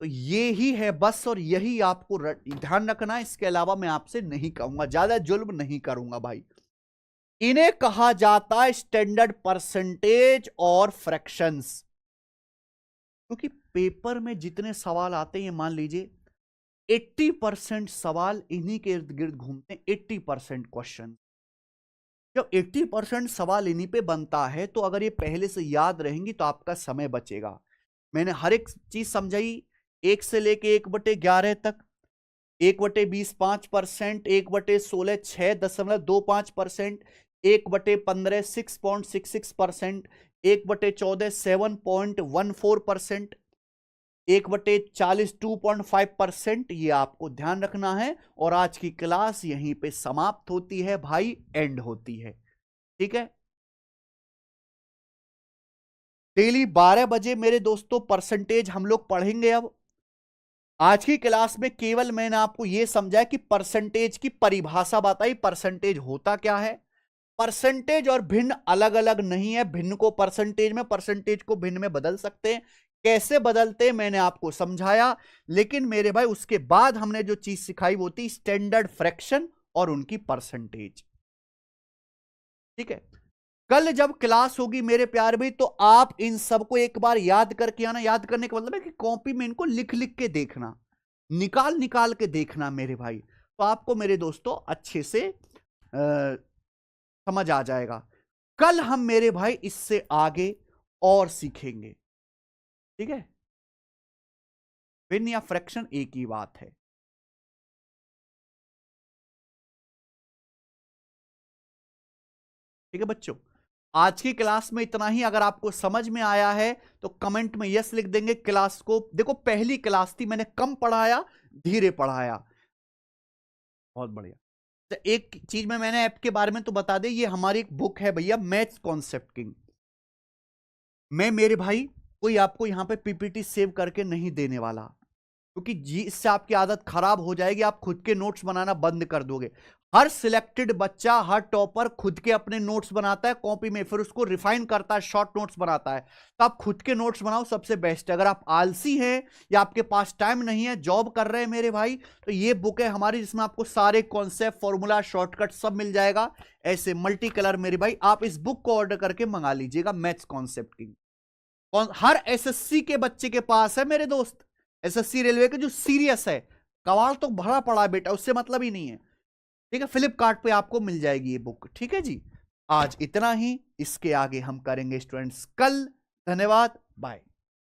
तो ये ही है बस, और यही आपको ध्यान रखना है। इसके अलावा मैं आपसे नहीं कहूंगा, ज्यादा जुल्म नहीं करूंगा भाई। इन्हें कहा जाता है स्टैंडर्ड परसेंटेज और फ्रैक्शंस। क्योंकि पेपर में जितने सवाल आते हैं, मान लीजिए 80% सवाल इन्हीं के इर्द गिर्द घूमते हैं, 80% क्वेश्चन। जब 80% सवाल इन्हीं पे बनता है तो अगर ये पहले से याद रहेंगी तो आपका समय बचेगा। मैंने हर एक चीज समझाई, 1 से लेके 1/11 तक, 1/20 5%, 1/16 6.25%, 1/15 6.66%, 1/14 7.14%, 1/40 2.5%। ये आपको ध्यान रखना है। और आज की क्लास यहीं पे समाप्त होती है भाई, एंड होती है, ठीक है। डेली 12 बजे मेरे दोस्तों परसेंटेज हम लोग पढ़ेंगे। अब आज की क्लास में केवल मैंने आपको यह समझाया कि परसेंटेज की परिभाषा बताई, परसेंटेज होता क्या है। परसेंटेज और भिन्न अलग अलग नहीं है, भिन्न को परसेंटेज में, परसेंटेज को भिन्न में बदल सकते हैं। कैसे बदलते मैंने आपको समझाया। लेकिन मेरे भाई उसके बाद हमने जो चीज सिखाई वो थी स्टैंडर्ड फ्रैक्शन और उनकी परसेंटेज, ठीक है। कल जब क्लास होगी मेरे प्यार भाई, तो आप इन सबको एक बार याद करके आना। याद करने का मतलब है कि कॉपी में इनको लिख लिख के देखना, निकाल निकाल के देखना मेरे भाई, तो आपको मेरे दोस्तों अच्छे से समझ आ जाएगा। कल हम मेरे भाई इससे आगे और सीखेंगे, ठीक है। भिन्न या फ्रैक्शन एक ही बात है। ठीक है बच्चों, आज की क्लास में इतना ही। अगर आपको समझ में आया है तो कमेंट में यस लिख देंगे। क्लास को देखो, पहली क्लास थी, मैंने कम पढ़ाया, धीरे पढ़ाया, बहुत बढ़िया। तो एक चीज में मैंने ऐप के बारे में तो बता दे, ये हमारी एक बुक है भैया, मैथ्स कॉन्सेप्ट किंग। मैं मेरे भाई कोई आपको यहां पे पीपीटी सेव करके नहीं देने वाला, क्योंकि जी इससे आपकी आदत खराब हो जाएगी, आप खुद के नोट्स बनाना बंद कर दोगे। हर सिलेक्टेड बच्चा, हर टॉपर खुद के अपने नोट्स बनाता है कॉपी में, फिर उसको रिफाइन करता है, शॉर्ट नोट्स बनाता है। तो आप खुद के नोट्स बनाओ, सबसे बेस्ट है। अगर आप आलसी हैं या आपके पास टाइम नहीं है, जॉब कर रहे हैं मेरे भाई, तो ये बुक है हमारी, जिसमें आपको सारे कॉन्सेप्ट, फॉर्मूला, शॉर्टकट सब मिल जाएगा, ऐसे मल्टी कलर मेरे भाई। आप इस बुक को ऑर्डर करके मंगा लीजिएगा, मैथ्स कॉन्सेप्ट की। हर एसएससी के बच्चे के पास है मेरे दोस्त, एसएससी रेलवे के जो सीरियस है, कवाड़ तो भरा पड़ा बेटा, उससे मतलब ही नहीं है, ठीक है। फ्लिपकार्ट पे आपको मिल जाएगी ये बुक, ठीक है जी। आज इतना ही, इसके आगे हम करेंगे स्टूडेंट्स कल। धन्यवाद, बाय।